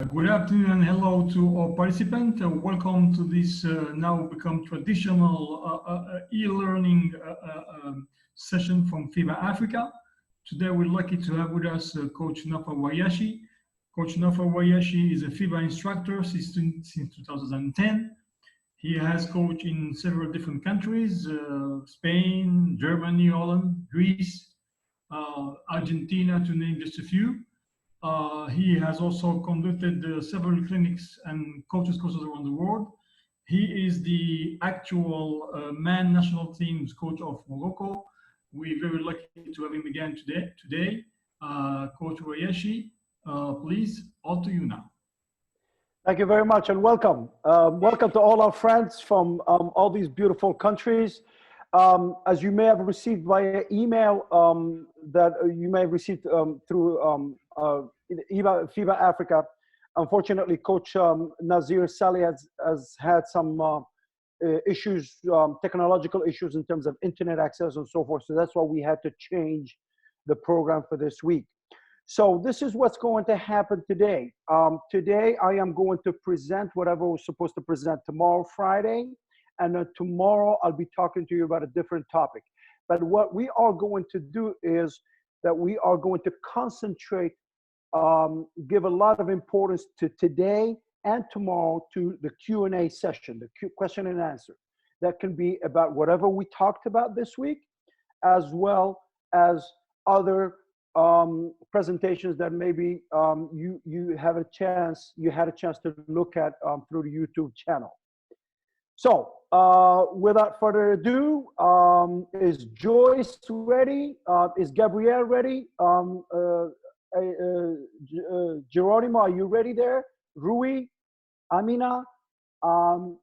Good afternoon and hello to all participants. Welcome to this now become traditional e-learning session from FIBA Africa. Today we're lucky to have with us Coach Nafa Wayashi. Coach Nafa Wayashi is a FIBA instructor since 2010. He has coached in several different countries, Spain, Germany, Holland, Greece, Argentina, to name just a few. He has also conducted several clinics and coaches courses around the world. He is the actual man national team's coach of Morocco. We're very lucky to have him again today. Coach Wayashi, please, all to you now. Thank you very much and welcome. Welcome to all our friends from all these beautiful countries. As you may have received via email, that you may have received through FIBA Africa. Unfortunately, Coach Nazir Saleh has had some issues, technological issues in terms of internet access and so forth. So that's why we had to change the program for this week. So this is what's going to happen today. Today, I am going to present whatever we're supposed to present tomorrow, Friday. And tomorrow, I'll be talking to you about a different topic. But what we are going to do is that we are going to concentrate, give a lot of importance to today and tomorrow to the Q&A session, the question and answer. That can be about whatever we talked about this week, as well as other presentations that maybe you had a chance to look at through the YouTube channel. So without further ado, is Joyce ready? Is Gabrielle ready? Geronimo, are you ready there? Rui, Amina,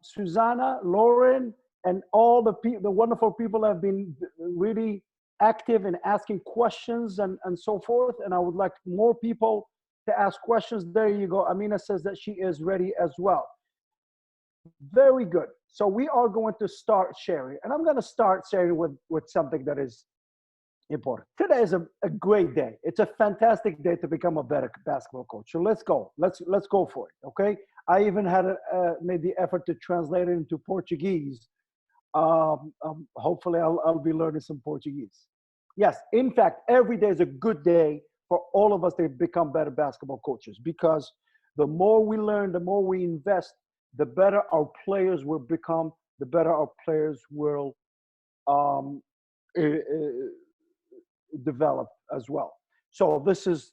Susanna, Lauren, and all the wonderful people have been really active in asking questions and so forth. And I would like more people to ask questions. There you go. Amina says that she is ready as well. Very good. So we are going to start sharing. And I'm going to start sharing with something that is important. Today is a great day. It's a fantastic day to become a better basketball coach. So let's go. Let's go for it. Okay. I even had made the effort to translate it into Portuguese. Hopefully I'll be learning some Portuguese. Yes, in fact, every day is a good day for all of us to become better basketball coaches, because the more we learn, the more we invest, the better our players will become, the better our players will develop as well. So this is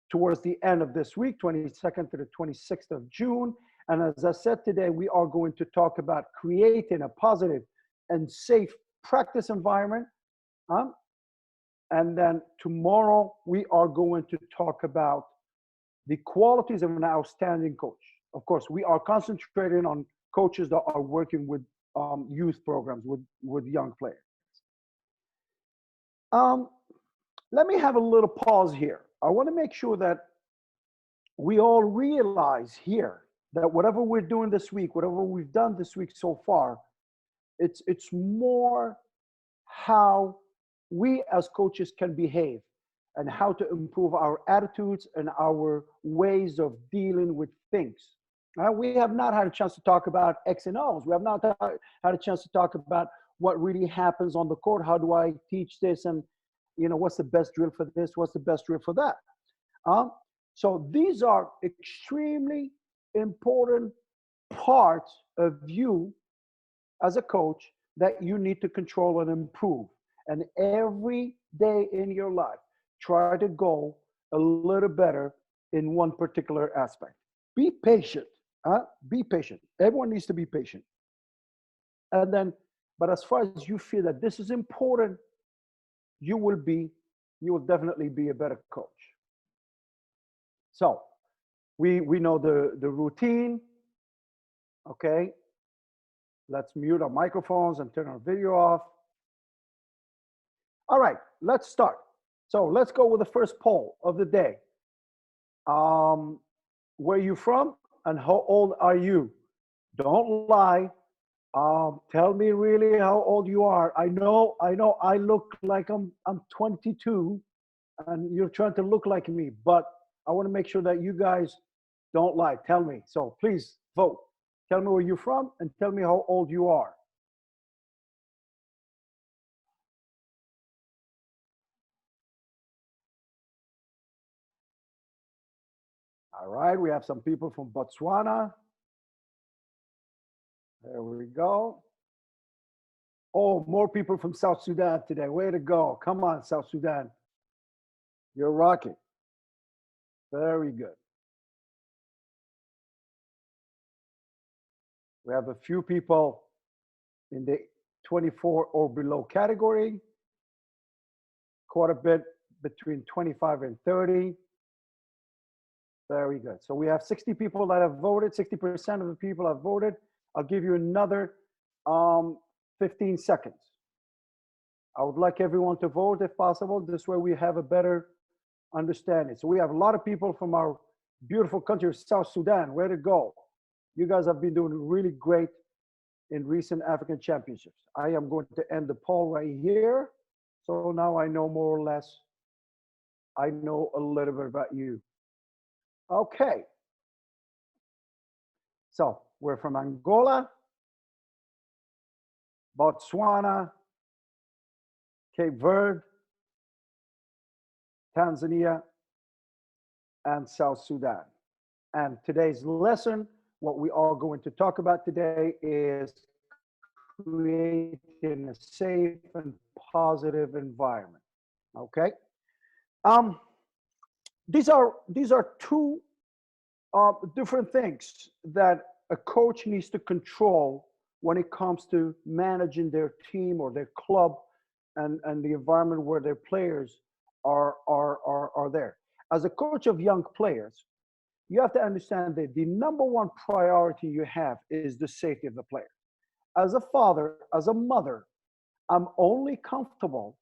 towards the end of this week, 22nd to the 26th of June. And as I said today, we are going to talk about creating a positive and safe practice environment. And then tomorrow, we are going to talk about the qualities of an outstanding coach. Of course, we are concentrating on coaches that are working with youth programs, with young players. Let me have a little pause here. I want to make sure that we all realize here that whatever we're doing this week, whatever we've done this week so far, it's more how we as coaches can behave and how to improve our attitudes and our ways of dealing with things. We have not had a chance to talk about X and O's. We have not had a chance to talk about what really happens on the court. How do I teach this? And, you know, what's the best drill for this? What's the best drill for that? So these are extremely important parts of you as a coach that you need to control and improve. And every day in your life, try to go a little better in one particular aspect. Be patient. Be patient. Everyone needs to be patient. And then, but as far as you feel that this is important, you will definitely be a better coach. So we know the routine. Okay. Let's mute our microphones and turn our video off. All right, let's start. So let's go with the first poll of the day. Where are you from and how old are you? Don't lie. Tell me really how old you are. I know I look like I'm 22 and you're trying to look like me, but I want to make sure that you guys Don't lie. Tell me. So please vote. Tell me where you're from and tell me how old you are. All right, we have some people from Botswana. There we go. Oh, more people from South Sudan today. Way to go. Come on, South Sudan. You're rocking. Very good. We have a few people in the 24 or below category. Quite a bit between 25 and 30. Very good. So we have 60 people that have voted. 60% of the people have voted. I'll give you another 15 seconds. I would like everyone to vote if possible. This way we have a better understanding. So we have a lot of people from our beautiful country of South Sudan. Way to go. You guys have been doing really great in recent African championships. I am going to end the poll right here. So now I know more or less, I know a little bit about you. Okay. So we're from Angola, Botswana, Cape Verde, Tanzania, and South Sudan. And today's lesson, what we are going to talk about today is creating a safe and positive environment. Okay. These are two different things that a coach needs to control when it comes to managing their team or their club and the environment where their players are there. As a coach of young players, you have to understand that the number one priority you have is the safety of the player. As a father, as a mother, I'm only comfortable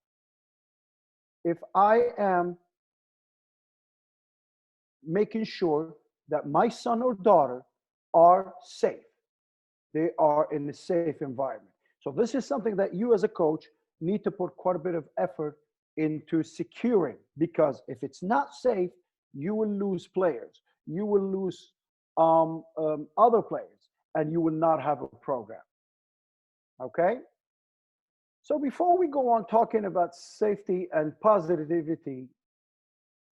if I am making sure that my son or daughter are safe. They are in a safe environment. So this is something that you as a coach need to put quite a bit of effort into securing, because if it's not safe, you will lose players. You will lose other players, and you will not have a program. Okay? So before we go on talking about safety and positivity,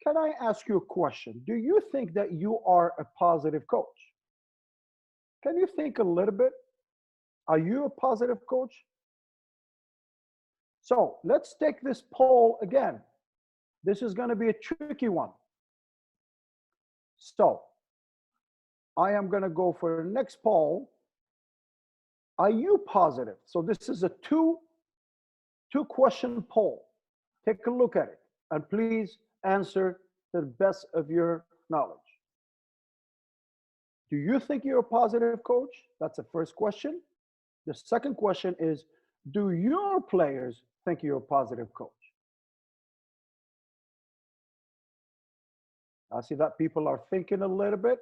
can I ask you a question? Do you think that you are a positive coach? Can you think a little bit? Are you a positive coach? So let's take this poll again. This is going to be a tricky one. So I am going to go for the next poll. Are you positive? So this is a two question poll. Take a look at it and please answer to the best of your knowledge. Do you think you're a positive coach? That's the first question. The second question is, do your players think you're a positive coach? I see that people are thinking a little bit.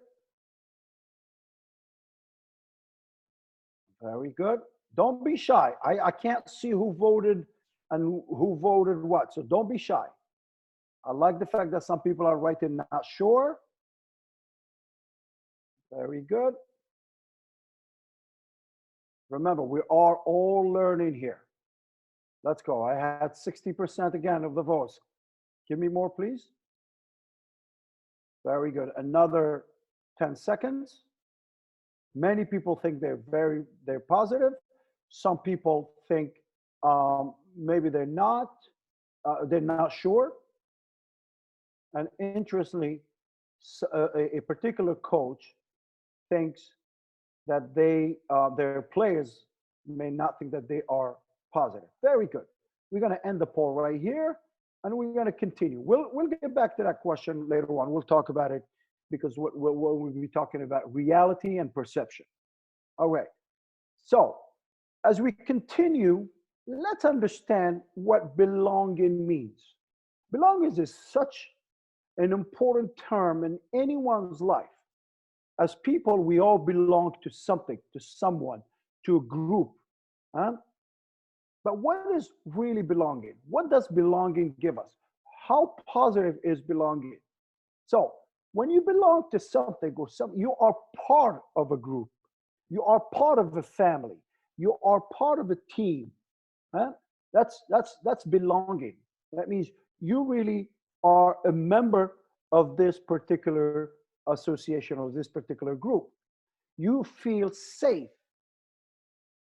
Very good. Don't be shy. I can't see who voted and who voted what, so don't be shy. I like the fact that some people are writing not sure. Very good. Remember, we are all learning here. Let's go. I had 60% again of the votes. Give me more, please. Very good. Another 10 seconds. Many people think they're positive. Some people think maybe they're not sure. And interestingly, a particular coach thinks that their players may not think that they are positive. Very good. We're going to end the poll right here, and we're going to continue. We'll get back to that question later on. We'll talk about it because we'll be talking about reality and perception. All right. So as we continue, let's understand what belonging means. Belonging is such an important term in anyone's life. As people, we all belong to something, to someone, to a group. But what is really belonging? What does belonging give us? How positive is belonging? So When you belong to something or something, you are part of a group. You are part of a family. You are part of a team. Huh? That's belonging. That means you really are a member of this particular association or this particular group. You feel safe.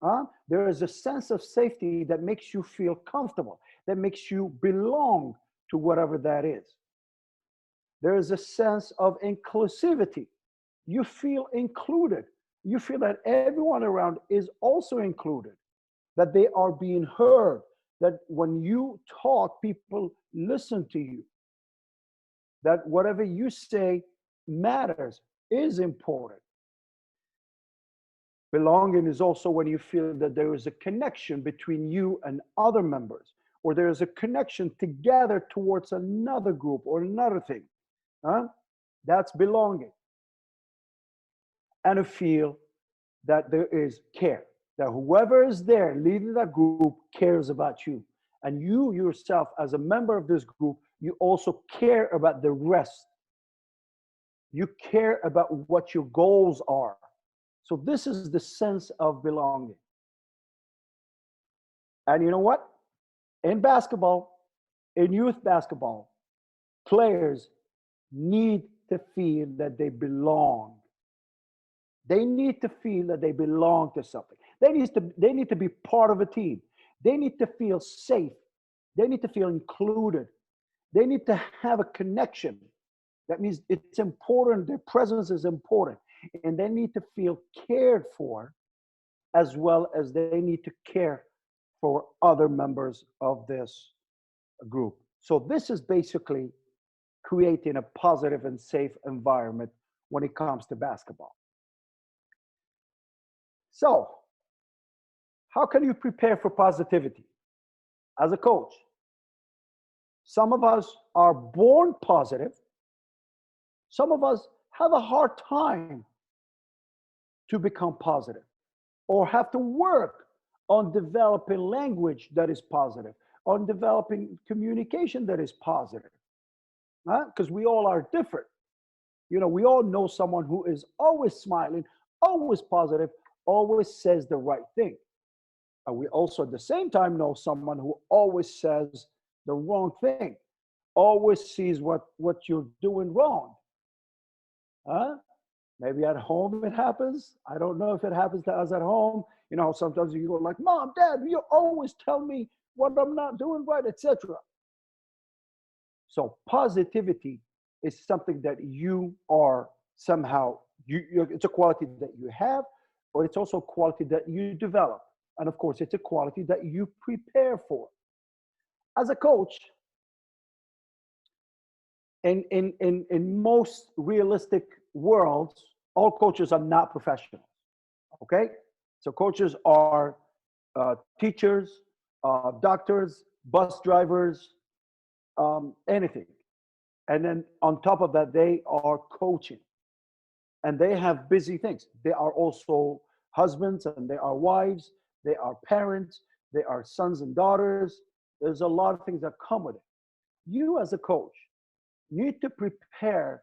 Huh? There is a sense of safety that makes you feel comfortable, that makes you belong to whatever that is. There is a sense of inclusivity. You feel included. You feel that everyone around is also included, that they are being heard, that when you talk, people listen to you, that whatever you say matters, is important. Belonging is also when you feel that there is a connection between you and other members, or there is a connection together towards another group or another thing. Huh? That's belonging. And a feel that there is care, that whoever is there leading that group cares about you. And you yourself, as a member of this group, you also care about the rest. You care about what your goals are. So this is the sense of belonging. And you know what? In basketball, in youth basketball, players need to feel that they belong. They need to feel that they belong to something. They need to be part of a team. They need to feel safe. They need to feel included. They need to have a connection. That means it's important. Their presence is important. And they need to feel cared for, as well as they need to care for other members of this group. So this is basically creating a positive and safe environment when it comes to basketball. So, how can you prepare for positivity? As a coach, some of us are born positive. Some of us have a hard time to become positive, or have to work on developing language that is positive, on developing communication that is positive. Because we all are different. You know, we all know someone who is always smiling, always positive, always says the right thing. And we also at the same time know someone who always says the wrong thing, always sees what you're doing wrong. Maybe at home it happens. I don't know if it happens to us at home. You know, sometimes you go like, Mom, Dad, you always tell me what I'm not doing right, etc. So positivity is something that you are somehow, it's a quality that you have, or it's also a quality that you develop. And of course, it's a quality that you prepare for. As a coach, in most realistic worlds, all coaches are not professionals, okay? So coaches are teachers, doctors, bus drivers, anything. And then on top of that, they are coaching. And they have busy things. They are also husbands, and they are wives, they are parents, they are sons and daughters. There's a lot of things that come with it. You as a coach need to prepare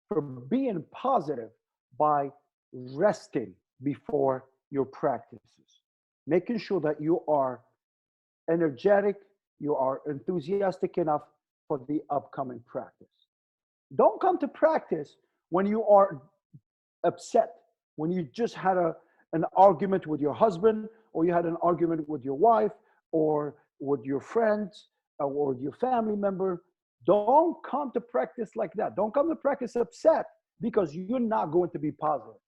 for being positive by resting before your practices, making sure that you are energetic, you are enthusiastic enough for the upcoming practice. Don't come to practice when you are upset, when you just had an argument with your husband, or you had an argument with your wife, or with your friends, or your family member. Don't come to practice like that. Don't come to practice upset, because you're not going to be positive.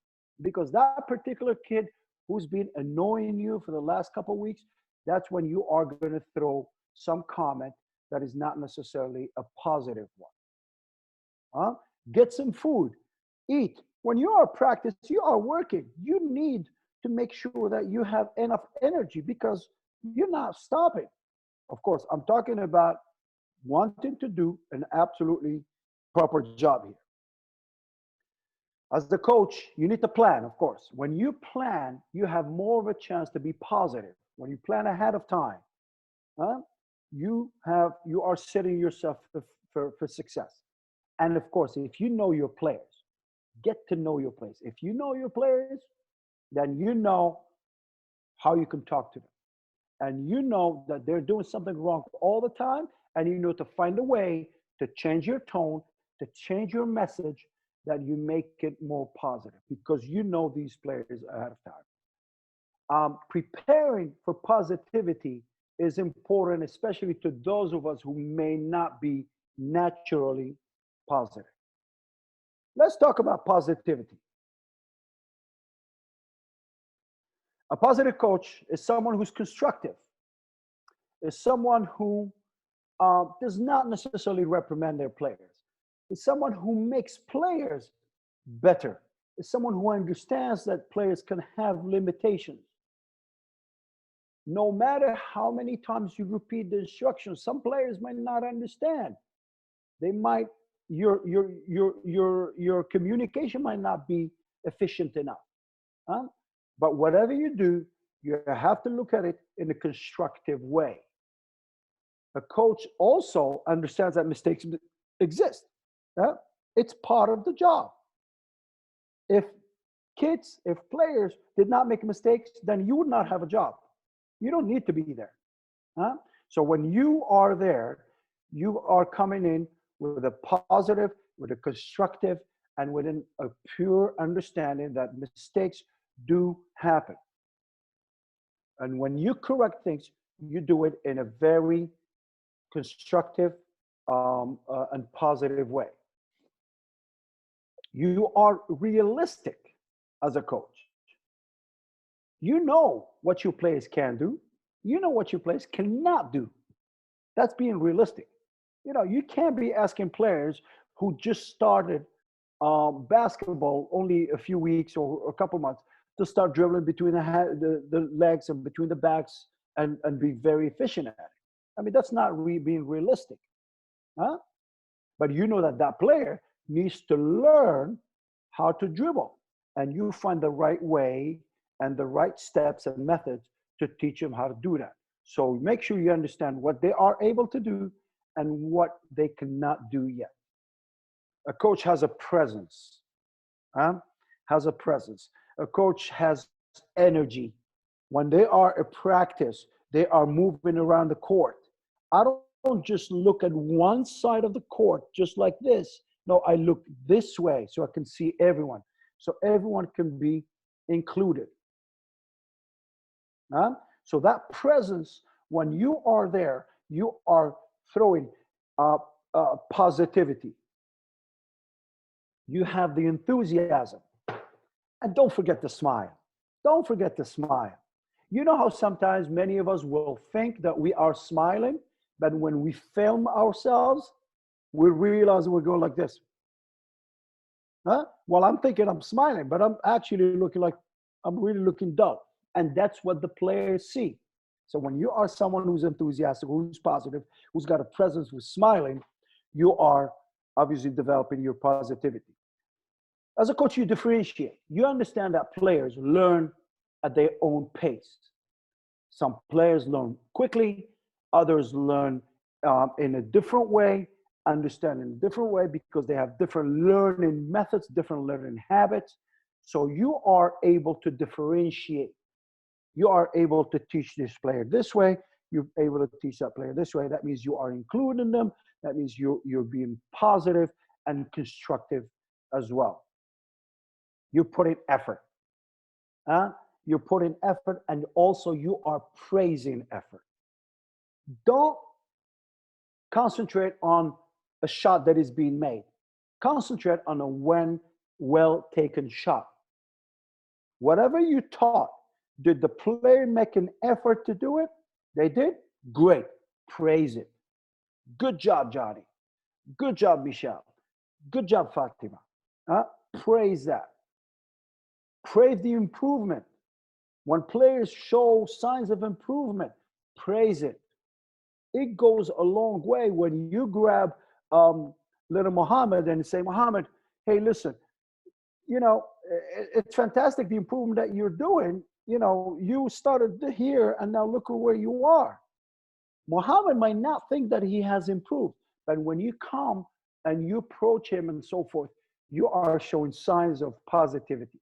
Because that particular kid who's been annoying you for the last couple of weeks, that's when you are going to throw some comment that is not necessarily a positive one. Get some food, eat. When you are practicing, you are working. You need to make sure that you have enough energy, because you're not stopping. Of course, I'm talking about wanting to do an absolutely proper job here. As the coach, you need to plan, of course. When you plan, you have more of a chance to be positive. When you plan ahead of time, you are setting yourself for success. And of course, if you know your players, get to know your players. If you know your players, then you know how you can talk to them. And you know that they're doing something wrong all the time, and you know to find a way to change your tone, to change your message, that you make it more positive, because you know these players ahead of time. Preparing for positivity is important, especially to those of us who may not be naturally positive. Let's talk about positivity. A positive coach is someone who's constructive, is someone who does not necessarily reprimand their players, is someone who makes players better, is someone who understands that players can have limitations. No matter how many times you repeat the instructions, some players might not understand. They might, your communication might not be efficient enough. Huh? But whatever you do, you have to look at it in a constructive way. A coach also understands that mistakes exist. Yeah? It's part of the job. If players did not make mistakes, then you would not have a job. You don't need to be there. Huh? So when you are there, you are coming in with a positive, with a constructive, and with a pure understanding that mistakes do happen. And when you correct things, you do it in a very constructive and positive way. You are realistic as a coach. You know what your players can do. You know what your players cannot do. That's being realistic. You can't be asking players who just started basketball only a few weeks or a couple months to start dribbling between the legs and between the backs and be very efficient at it. I mean, that's not being realistic. Huh? But you know that player needs to learn how to dribble, and you find the right way and the right steps and methods to teach them how to do that. So make sure you understand what they are able to do and what they cannot do yet. A coach has a presence. Has a presence. A coach has energy. When they are at practice, they are moving around the court. I don't just look at one side of the court just like this. No, I look this way so I can see everyone, so everyone can be included. So that presence, when you are there, you are throwing positivity. You have the enthusiasm. And don't forget to smile. Don't forget to smile. You know how sometimes many of us will think that we are smiling, but when we film ourselves, we realize we're going like this. Well, I'm thinking I'm smiling, but I'm actually looking like I'm really looking dull. And that's what the players see. So when you are someone who's enthusiastic, who's positive, who's got a presence, who's smiling, you are obviously developing your positivity. As a coach, you differentiate. You understand that players learn at their own pace. Some players learn quickly, others learn in a different way, understand in a different way because they have different learning methods, different learning habits. So you are able to differentiate. You are able to teach this player this way. You're able to teach that player this way. That means you are including them. That means you're being positive and constructive as well. You put in effort. You put in effort, and also you are praising effort. Don't concentrate on a shot that is being made. Concentrate on a well taken shot. Whatever you taught, did the player make an effort to do it? They did? Great. Praise it. Good job, Johnny. Good job, Michelle. Good job, Fatima. Praise that. Praise the improvement. When players show signs of improvement, praise it. It goes a long way when you grab little Muhammad and say, Muhammad, hey, listen, it's fantastic the improvement that you're doing. You started here and now look at where you are. Muhammad might not think that he has improved, but when you come and you approach him and so forth, you are showing signs of positivity.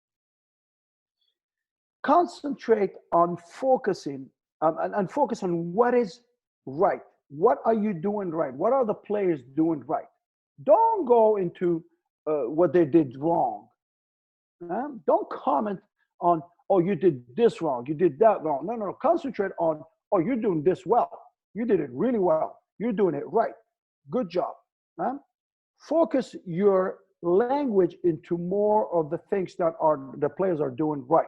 Concentrate on focusing and focus on what is right. What are you doing right? What are the players doing right? Don't go into what they did wrong. Don't comment on, oh, you did this wrong, you did that wrong. No, no, no. Concentrate on, oh, you're doing this well. You did it really well. You're doing it right. Good job. Focus your language into more of the things that the players are doing right.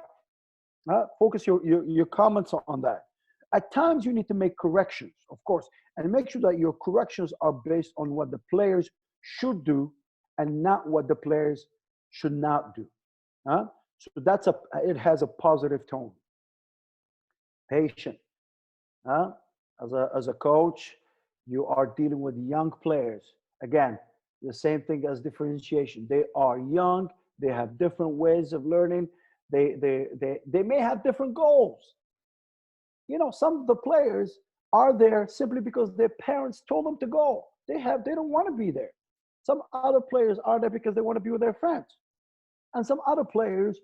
Focus your comments on that. At times, you need to make corrections, of course, and make sure that your corrections are based on what the players should do and not what the players should not do. So it has a positive tone. Patient. As a coach, you are dealing with young players. Again, the same thing as differentiation. They are young. They have different ways of learning. They may have different goals. You know, some of the players are there simply because their parents told them to go. They don't want to be there. Some other players are there because they want to be with their friends. And some other players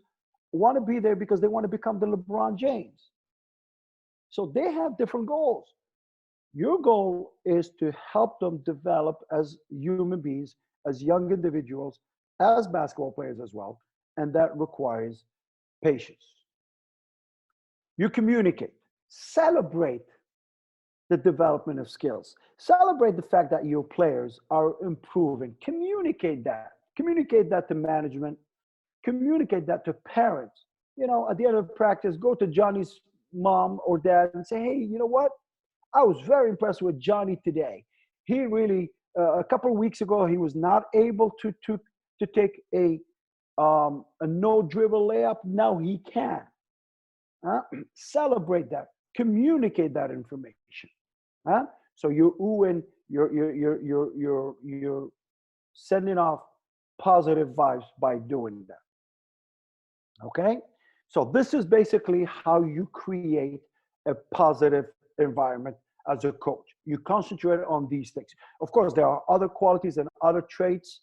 want to be there because they want to become the LeBron James. So they have different goals. Your goal is to help them develop as human beings, as young individuals, as basketball players as well. And that requires patience. You communicate. Celebrate the development of skills. Celebrate the fact that your players are improving. Communicate that. Communicate that to management. Communicate that to parents. You know, at the end of practice, go to Johnny's mom or dad and say, hey, you know what? I was very impressed with Johnny today. He really, a couple of weeks ago, he was not able to take a no dribble layup. Now he can. Celebrate that. Communicate that information. So you're sending off positive vibes by doing that. Okay? So this is basically how you create a positive environment as a coach. You concentrate on these things. Of course, there are other qualities and other traits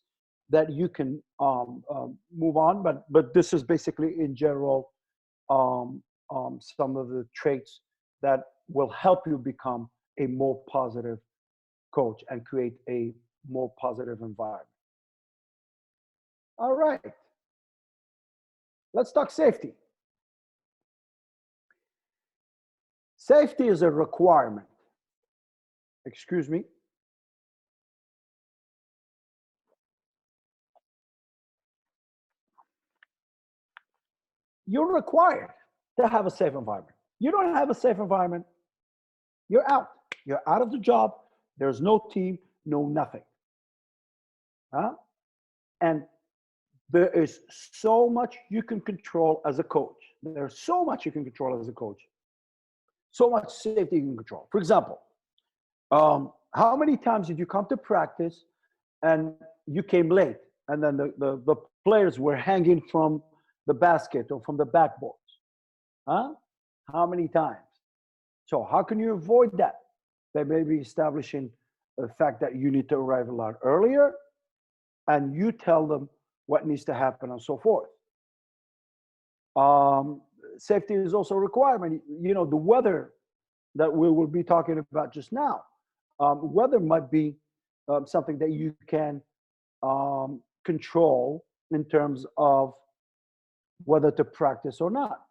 that you can move on, but this is basically in general some of the traits that will help you become a more positive coach and create a more positive environment. All right. Let's talk safety. Safety is a requirement. Excuse me. You're required to have a safe environment. You don't have a safe environment, you're out. You're out of the job. There's no team, no nothing. And there is so much you can control as a coach. There's so much you can control as a coach. So much safety you can control. For example, how many times did you come to practice and you came late and then the players were hanging from the basket or from the backboards? How many times? So how can you avoid that? By maybe establishing the fact that you need to arrive a lot earlier and you tell them what needs to happen and so forth. Safety is also a requirement. You know, the weather that we will be talking about just now. Weather might be something that you can control in terms of whether to practice or not.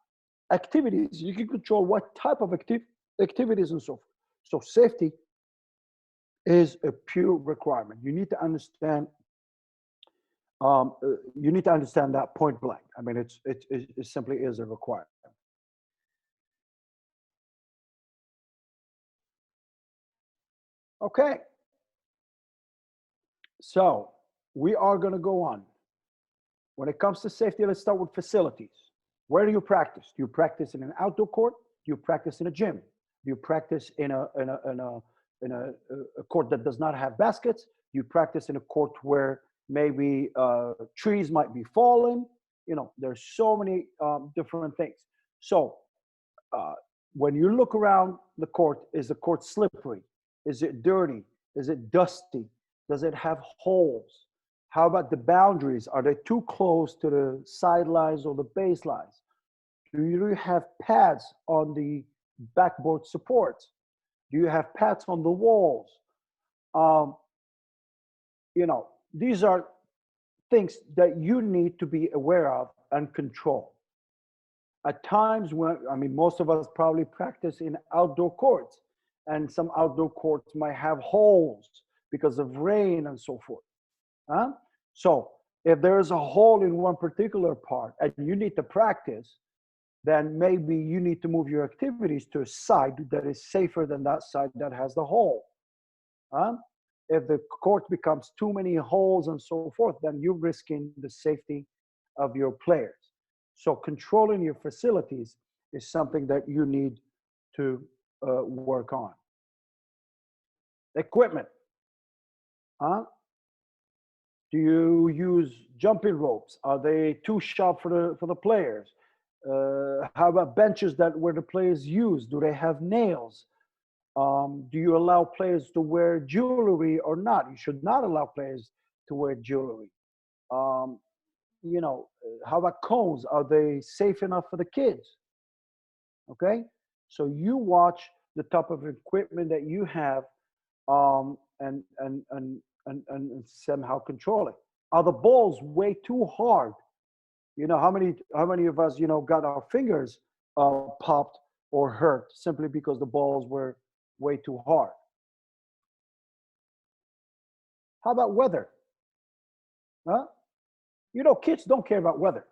Activities, you can control what type of activities and so forth. So safety is a pure requirement. You need to understand. You need to understand that point blank. I mean, it simply is a requirement. Okay. So we are going to go on. When it comes to safety, let's start with facilities. Where do you practice? Do you practice in an outdoor court? Do you practice in a gym? Do you practice in a court that does not have baskets? Do you practice in a court where maybe trees might be falling? You know, there's so many different things. So when you look around the court, is the court slippery? Is it dirty? Is it dusty? Does it have holes? How about the boundaries? Are they too close to the sidelines or the baselines? Do you have pads on the backboard supports? Do you have pads on the walls? You know, these are things that you need to be aware of and control. At times when, I mean, most of us probably practice in outdoor courts, and some outdoor courts might have holes because of rain and so forth. Huh? So if there is a hole in one particular part and you need to practice, then maybe you need to move your activities to a side that is safer than that side that has the hole. If the court becomes too many holes and so forth, then you're risking the safety of your players. So controlling your facilities is something that you need to work on. Equipment. Do you use jumping ropes? Are they too sharp for the players? How about benches that where the players use? Do they have nails? Do you allow players to wear jewelry or not? You should not allow players to wear jewelry. You know, how about cones? Are they safe enough for the kids? Okay, so you watch the type of equipment that you have, and somehow control it. Are the balls way too hard? You know, how many of us, you know, got our fingers popped or hurt simply because the balls were way too hard? How about weather? Huh? You know, kids don't care about weather.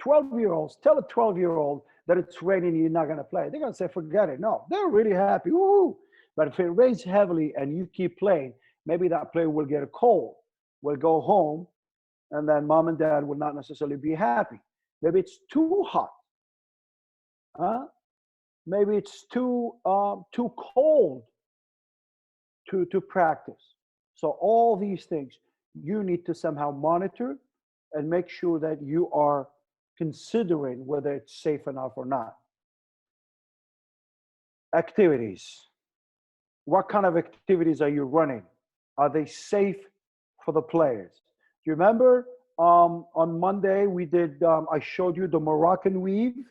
12-year-olds, tell a 12-year-old that it's raining and you're not going to play. They're going to say, forget it. No, they're really happy. Woo! But if it rains heavily and you keep playing, maybe that player will get a cold, will go home, and then mom and dad will not necessarily be happy. Maybe it's too hot. Maybe it's too cold to practice. So all these things you need to somehow monitor and make sure that you are considering whether it's safe enough or not. Activities. What kind of activities are you running? Are they safe for the players? Do you remember on Monday we did, I showed you the Moroccan weave.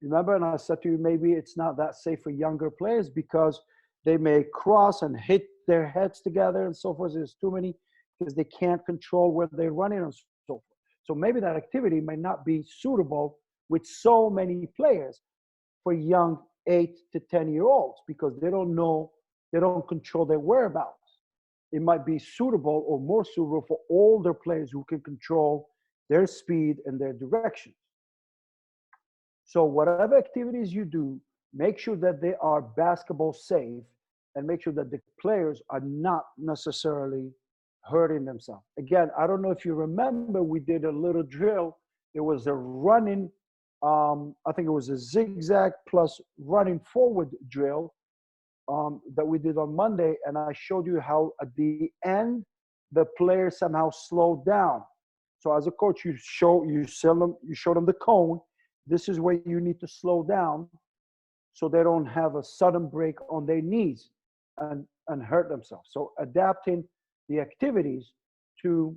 Remember, and I said to you, maybe it's not that safe for younger players because they may cross and hit their heads together and so forth. There's too many because they can't control where they're running and so forth. So maybe that activity may not be suitable with so many players for young 8 to 10-year-olds because they don't know, they don't control their whereabouts. It might be suitable or more suitable for older players who can control their speed and their direction. So whatever activities you do, make sure that they are basketball safe and make sure that the players are not necessarily hurting themselves. Again, I don't know if you remember, we did a little drill. It was a running, I think it was a zigzag plus running forward drill that we did on Monday. And I showed you how at the end, the players somehow slowed down. So as a coach, you show them the cone. This is where you need to slow down so they don't have a sudden break on their knees and hurt themselves. So adapting the activities to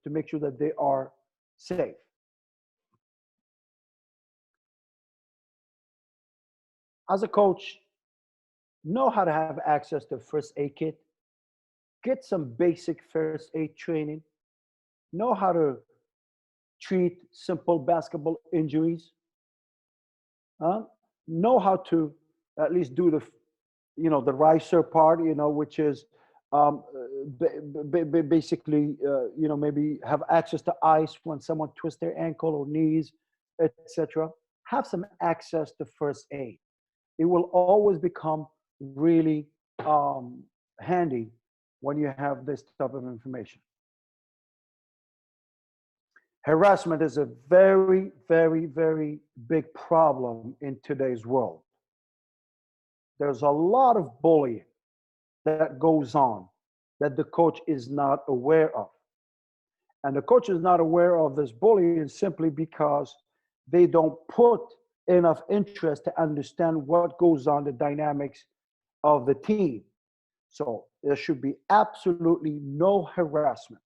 make sure that they are safe. As a coach, know how to have access to first aid kit. Get some basic first aid training. Know how to treat simple basketball injuries. Know how to at least do the, the riser part, which is basically, maybe have access to ice when someone twists their ankle or knees, etc. Have some access to first aid. It will always become really handy when you have this type of information. Harassment is a very, very, very big problem in today's world. There's a lot of bullying that goes on that the coach is not aware of. And the coach is not aware of this bullying simply because they don't put enough interest to understand what goes on, the dynamics of the team. So there should be absolutely no harassment.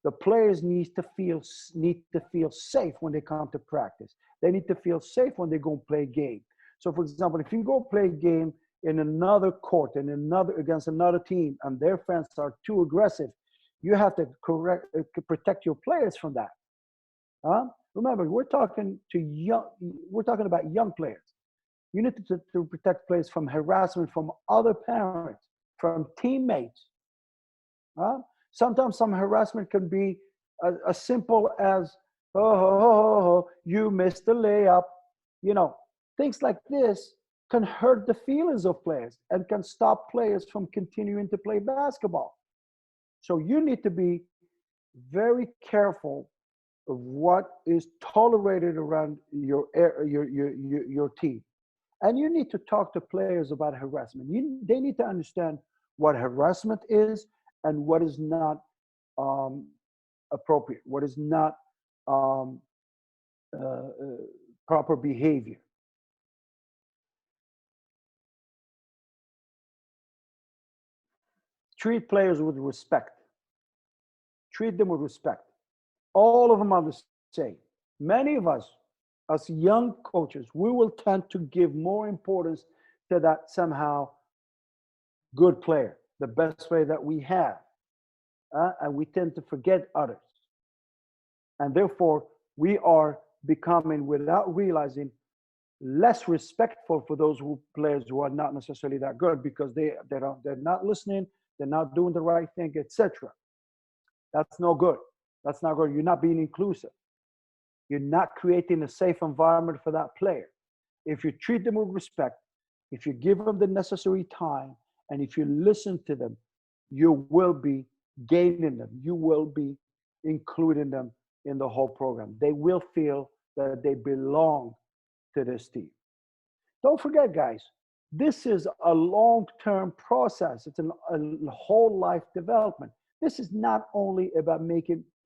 The players need to feel safe when they come to practice. They need to feel safe when they go and play a game. So, for example, if you go play a game in another court and against another team, and their fans are too aggressive, you have to protect your players from that. Remember, we're talking about young players. You need to protect players from harassment from other parents, from teammates. Sometimes some harassment can be as simple as, you missed the layup. Things like this can hurt the feelings of players and can stop players from continuing to play basketball. So you need to be very careful of what is tolerated around your team. And you need to talk to players about harassment. They need to understand what harassment is and what is not appropriate, what is not proper behavior. Treat players with respect. Treat them with respect. All of them are the same. Many of us, as young coaches, we will tend to give more importance to that somehow good player, the best player that we have. And we tend to forget others. And therefore, we are becoming, without realizing, less respectful for those players who are not necessarily that good because they're not listening, they're not doing the right thing, etc. That's no good. That's not good. You're not being inclusive. You're not creating a safe environment for that player. If you treat them with respect, if you give them the necessary time, and if you listen to them, you will be gaining them. You will be including them in the whole program. They will feel that they belong to this team. Don't forget, guys, this is a long-term process. It's a whole life development. This is not only about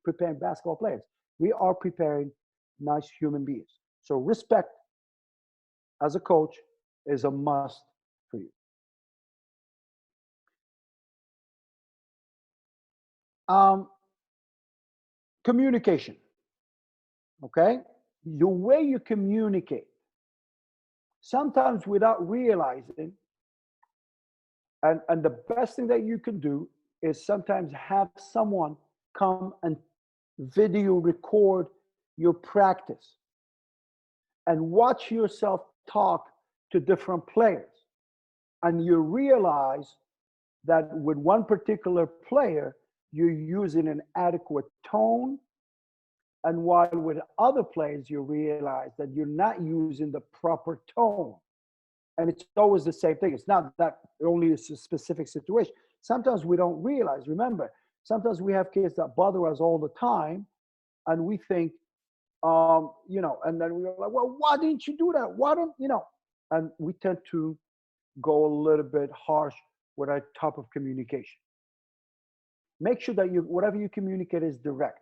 preparing basketball players. We are preparing nice human beings. So respect as a coach is a must for you. Communication. Okay? The way you communicate, sometimes without realizing, and the best thing that you can do is sometimes have someone come and video record your practice and watch yourself talk to different players. And you realize that with one particular player, you're using an adequate tone. And while with other players, you realize that you're not using the proper tone. And it's always the same thing. It's not that only it's a specific situation. Sometimes we don't realize. Remember, sometimes we have kids that bother us all the time, and we think, and then we're like, well, why didn't you do that? Why don't, and we tend to go a little bit harsh with our type of communication. Make sure that whatever you communicate is direct.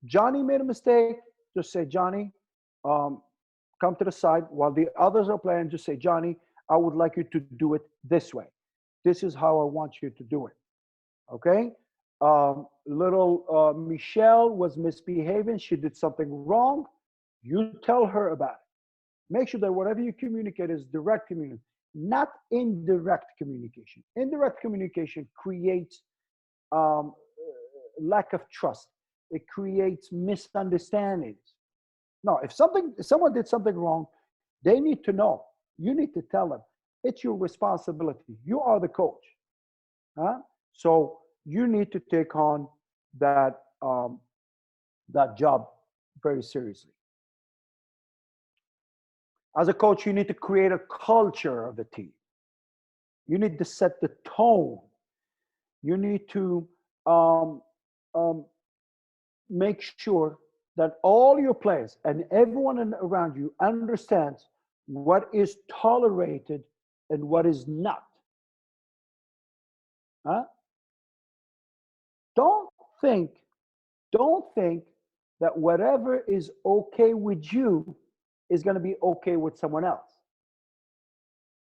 Johnny made a mistake, just say, Johnny, come to the side while the others are playing. Just say, Johnny, I would like you to do it this way. This is how I want you to do it. Okay? Little Michelle was misbehaving. She did something wrong. You tell her about it. Make sure that whatever you communicate is direct communication, not indirect communication. Indirect communication creates lack of trust. It creates misunderstandings. No, if someone did something wrong, they need to know. You need to tell them. It's your responsibility. You are the coach. So you need to take on that job very seriously. As a coach, you need to create a culture of the team. You need to set the tone. You need to make sure that all your players and everyone around you understands what is tolerated and what is not. Don't think that whatever is okay with you is going to be okay with someone else.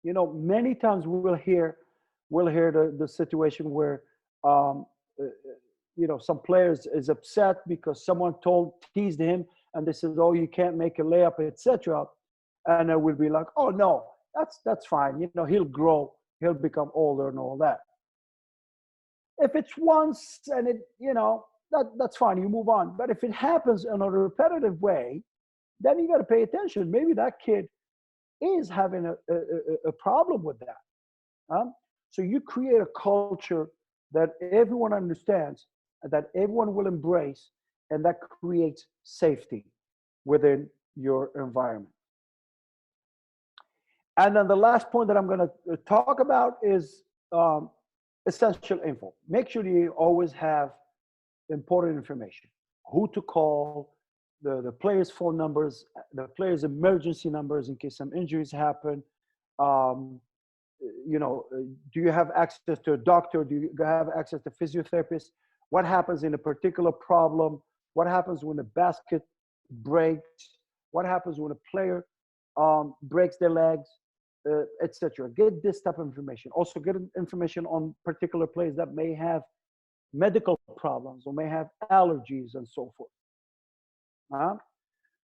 You know, many times we'll hear the situation where you know, some players is upset because someone teased him and they said, oh, you can't make a layup, etc. And it will be like, oh no, that's fine. You know, he'll grow, he'll become older and all that. If it's once and it, you know, that's fine, you move on. But if it happens in a repetitive way, then you got to pay attention. Maybe that kid is having a problem with that. So you create a culture that everyone understands, that everyone will embrace, and that creates safety within your environment. And then the last point that I'm going to talk about is essential info. Make sure you always have important information: who to call, the players' phone numbers, the players' emergency numbers in case some injuries happen. You know, do you have access to a doctor? Do you have access to physiotherapists? What happens in a particular problem? What happens when a basket breaks? What happens when a player breaks their legs, etc. Get this type of information. Also get information on particular players that may have medical problems or may have allergies and so forth.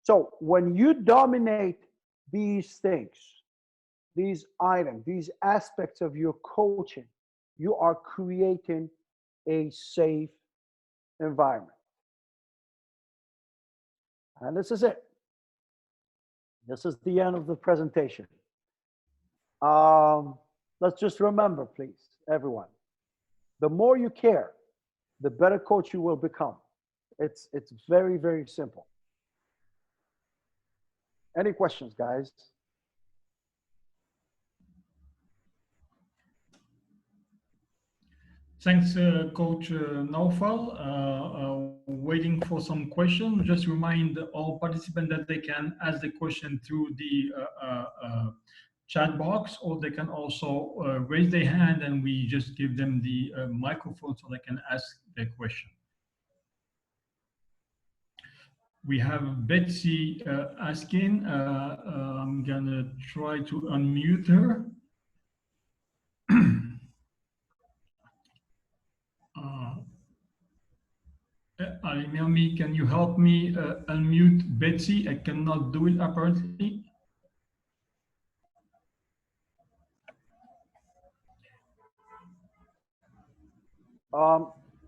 So when you dominate these things, these items, these aspects of your coaching, you are creating a safe environment. And this is it. This is the end of the presentation. Let's just remember, please, everyone, the more you care, the better coach you will become. It's very, very simple. Any questions, guys? Thanks, Coach Naufal. Waiting for some questions. Just remind all participants that they can ask the question through the chat box, or they can also raise their hand and we just give them the microphone so they can ask their question. We have Betsy asking. I'm gonna try to unmute her. Alimami, can you help me unmute Betsy? I cannot do it apparently.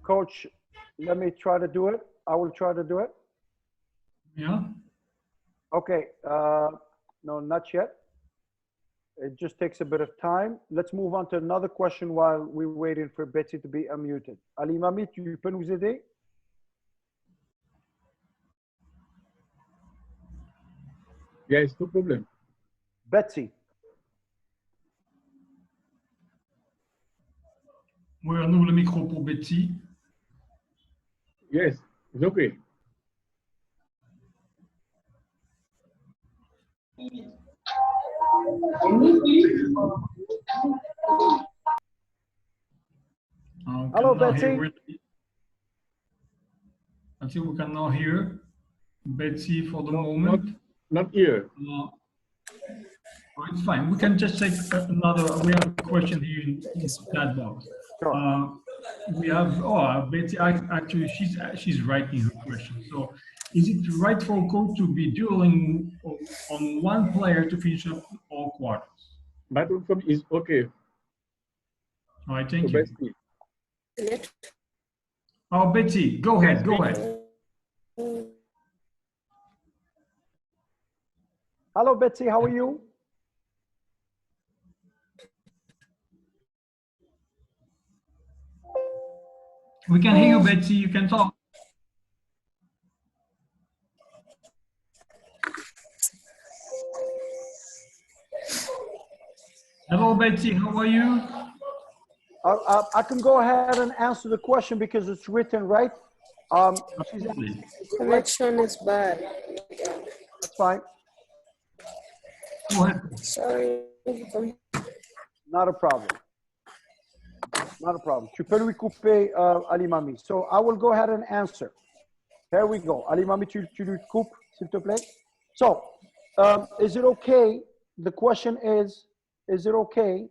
Coach, let me try to do it. I will try to do it. Yeah. Okay. No, not yet. It just takes a bit of time. Let's move on to another question while we're waiting for Betsy to be unmuted. Alimami, tu peux nous aider? Yes, no problem. Betsy. Oui, on ouvre le micro pour Betsy. Yes, it's okay. Hello, Betsy. I think we can now hear Betsy for the moment. Not here. It's fine. We can just take another. We have a question here in the chat box. Sure. We have Betsy. Actually, she's writing her question. So, is it right for a coach to be dueling on one player to finish up all quarters? That is okay. All right, thank you. Betsy. Oh, Betsy, go ahead. Go ahead. Hello, Betsy. How are you? We can hear you, Betsy. You can talk. Hello, Betsy. How are you? I can go ahead and answer the question because it's written, right? Connection is bad. That's fine. Go ahead. Sorry. Not a problem. Not a problem. Tu peux lui couper, Alimami. So I will go ahead and answer. Here we go. Alimami, tu lui coupes, s'il te plaît. So, is it okay? The question is, is it okay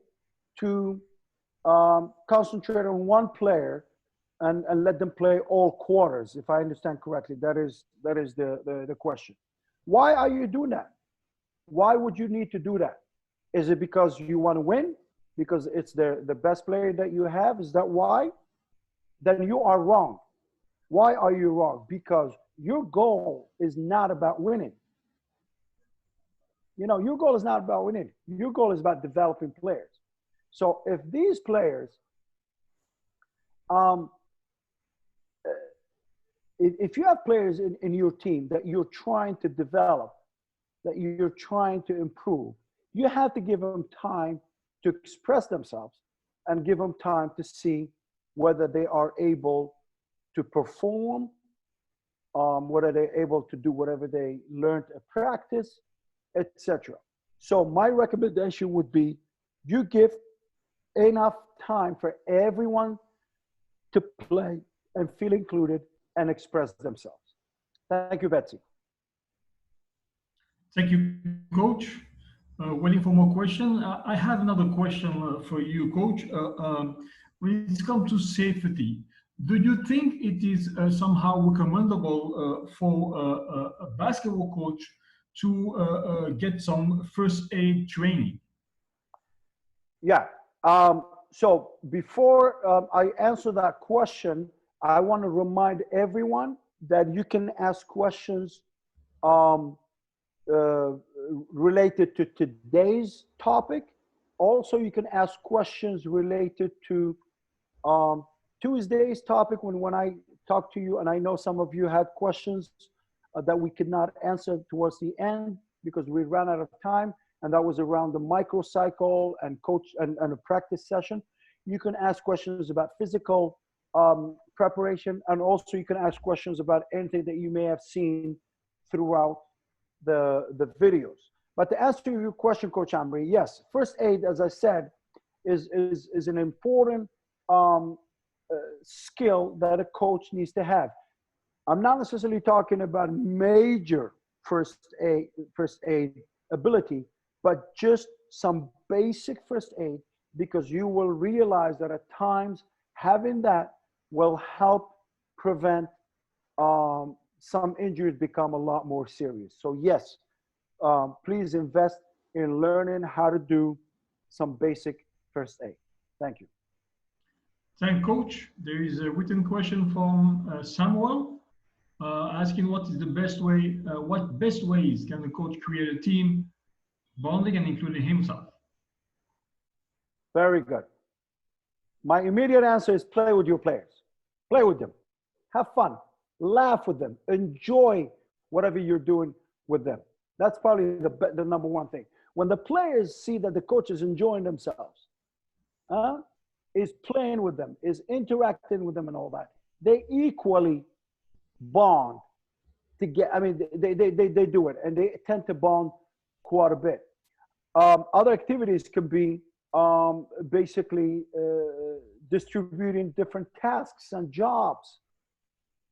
to concentrate on one player and let them play all quarters? If I understand correctly, that is the question. Why are you doing that? Why would you need to do that? Is it because you want to win? Because it's the best player that you have? Is that why? Then you are wrong. Why are you wrong? Because your goal is not about winning. You know, your goal is not about winning. Your goal is about developing players. So if these players, if you have players in your team that you're trying to develop, that you're trying to improve, you have to give them time to express themselves and give them time to see whether they are able to perform, whether they're able to do whatever they learned at practice, etc. So my recommendation would be you give enough time for everyone to play and feel included and express themselves. Thank you, Betsy. Thank you, Coach. Waiting for more questions. I have another question for you, Coach. When it comes to safety, do you think it is somehow recommendable for a basketball coach to get some first aid training? Yeah. So before I answer that question, I want to remind everyone that you can ask questions related to today's topic. Also, you can ask questions related to Tuesday's topic when I talked to you, and I know some of you had questions that we could not answer towards the end because we ran out of time, and that was around the microcycle and coach and a practice session. You can ask questions about physical preparation, and also you can ask questions about anything that you may have seen throughout the videos. But to answer your question, Coach Amri, yes, first aid, as I said, is an important skill that a coach needs to have. I'm not necessarily talking about major first aid ability, but just some basic first aid, because you will realize that at times having that will help prevent some injuries become a lot more serious. So yes, please invest in learning how to do some basic first aid. Thank you. Thank Coach. There is a written question from Samuel asking what is the best way, what best ways can the coach create a team bonding and including himself? Very good. My immediate answer is play with your players. Play with them. Have fun. Laugh with them. Enjoy whatever you're doing with them. That's probably the number one thing. When the players see that the coach is enjoying themselves, is playing with them, is interacting with them and all that, they equally bond to get, I mean, they do it, and they tend to bond quite a bit. Other activities can be basically distributing different tasks and jobs.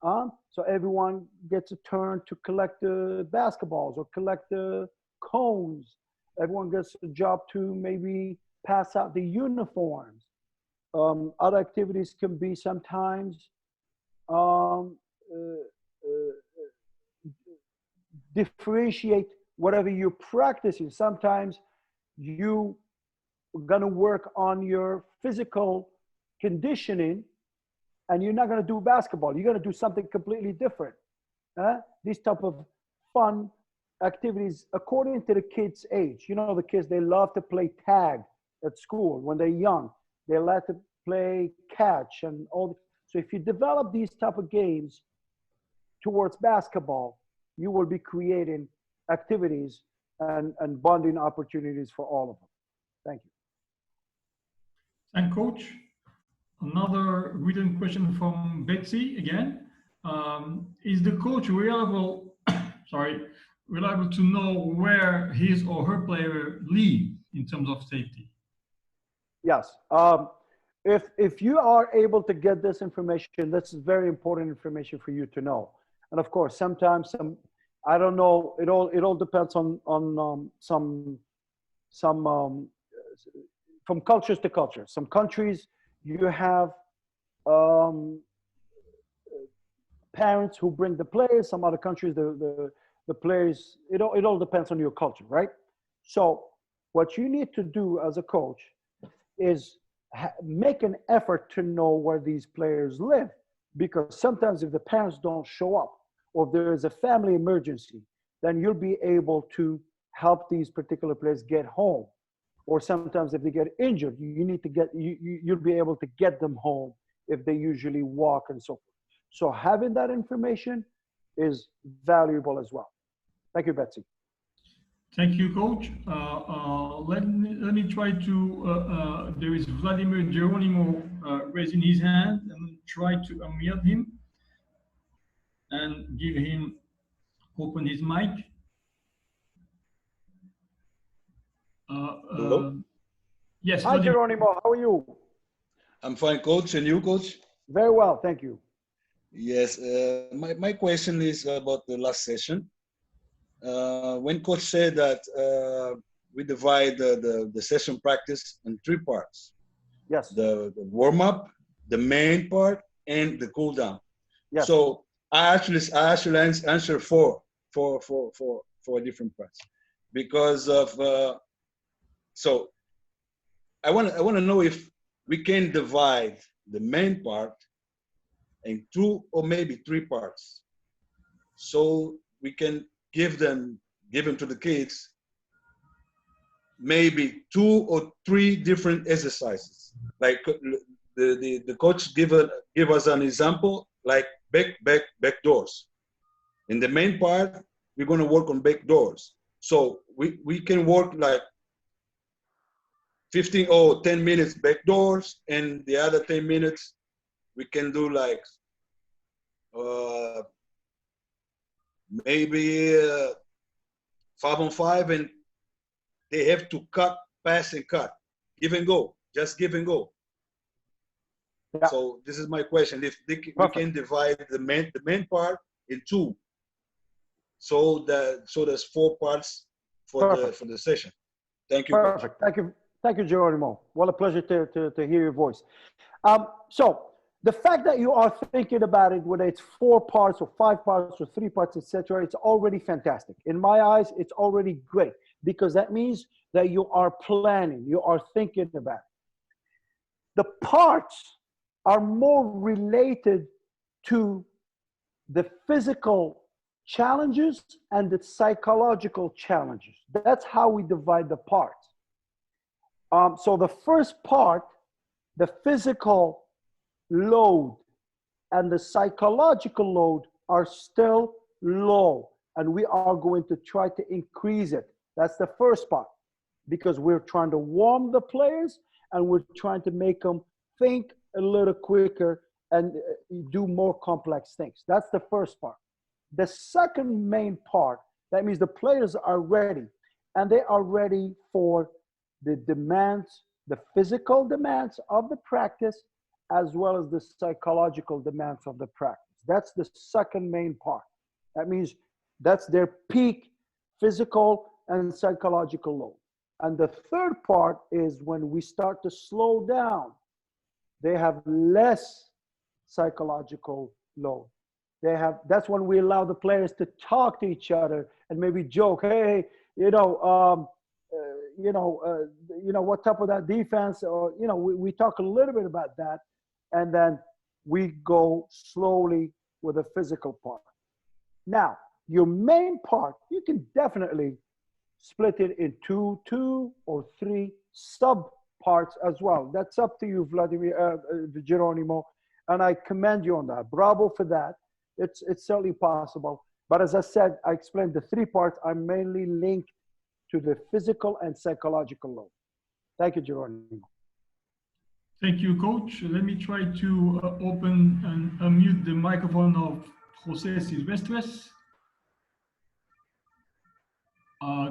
So everyone gets a turn to collect the basketballs or collect the cones. Everyone gets a job to maybe pass out the uniforms. Other activities can be sometimes differentiate whatever you're practicing. Sometimes you are gonna work on your physical conditioning, and you're not going to do basketball. You're going to do something completely different. These type of fun activities according to the kids' age. You know, the kids, they love to play tag at school when they're young. They like to play catch and all. So if you develop these type of games towards basketball, you will be creating activities and bonding opportunities for all of them. Thank you. And Coach, another written question from Betsy again. Is the coach reliable, reliable to know where his or her player lead in terms of safety? Yes. If you are able to get this information, that's very important information for you to know. And of course, sometimes I don't know, it all depends on some from cultures to culture. Some countries you have um, parents who bring the players. Some other countries, the players. It all depends on your culture, right? So what you need to do as a coach is make an effort to know where these players live, because sometimes if the parents don't show up or if there is a family emergency, then you'll be able to help these particular players get home. Or sometimes if they get injured, you need to get you'll be able to get them home if they usually walk and so forth. So having that information is valuable as well. Thank you, Betsy. Thank you, Coach. Let me try to, there is Vladimir Geronimo raising his hand, and try to unmute him and give him, open his mic. Hello? Yes, Hi, Vladimir. Geronimo. How are you? I'm fine, Coach. And you, Coach? Very well, thank you. Yes. My question is about the last session. When Coach said that we divide the session practice in three parts. Yes. The warm-up, the main part, and the cool-down. Yes. So I actually answer four different parts because of so I want to know if we can divide the main part in two or maybe three parts, so we can give them to the kids maybe two or three different exercises. Like the coach give us an example, like back doors. In the main part, we're going to work on back doors. So we can work like 15 or 10 minutes back doors, and the other 10 minutes we can do like maybe 5-on-5, and they have to cut, pass, and cut, give and go, just give and go. Yeah. So this is my question: if we can divide the main part in two, so there's four parts for the session. Thank you. Perfect. Coach. Thank you, Geronimo. What a pleasure to hear your voice. So the fact that you are thinking about it, whether it's 4 parts or 5 parts or 3 parts, etc., it's already fantastic. In my eyes, it's already great, because that means that you are planning, you are thinking about it. The parts are more related to the physical challenges and the psychological challenges. That's how we divide the parts. So the first part, the physical load and the psychological load are still low, and we are going to try to increase it. That's the first part, because we're trying to warm the players and we're trying to make them think a little quicker and do more complex things. That's the first part. The second main part, that means the players are ready, and they are ready for the demands, the physical demands of the practice, as well as the psychological demands of the practice. That's the second main part. That means that's their peak physical and psychological load. And the third part is when we start to slow down, they have less psychological load. That's when we allow the players to talk to each other and maybe joke, hey, what type of that defense, or we talk a little bit about that, and then we go slowly with the physical part. Now, your main part, you can definitely split it in two or three sub parts as well. That's up to you, Vladimir Geronimo, and I commend you on that. Bravo for that. It's certainly possible. But as I said, I explained the 3 parts are mainly linked to the physical and psychological load. Thank you, Geronimo. Thank you, Coach. Let me try to open and unmute the microphone of José Silvestres.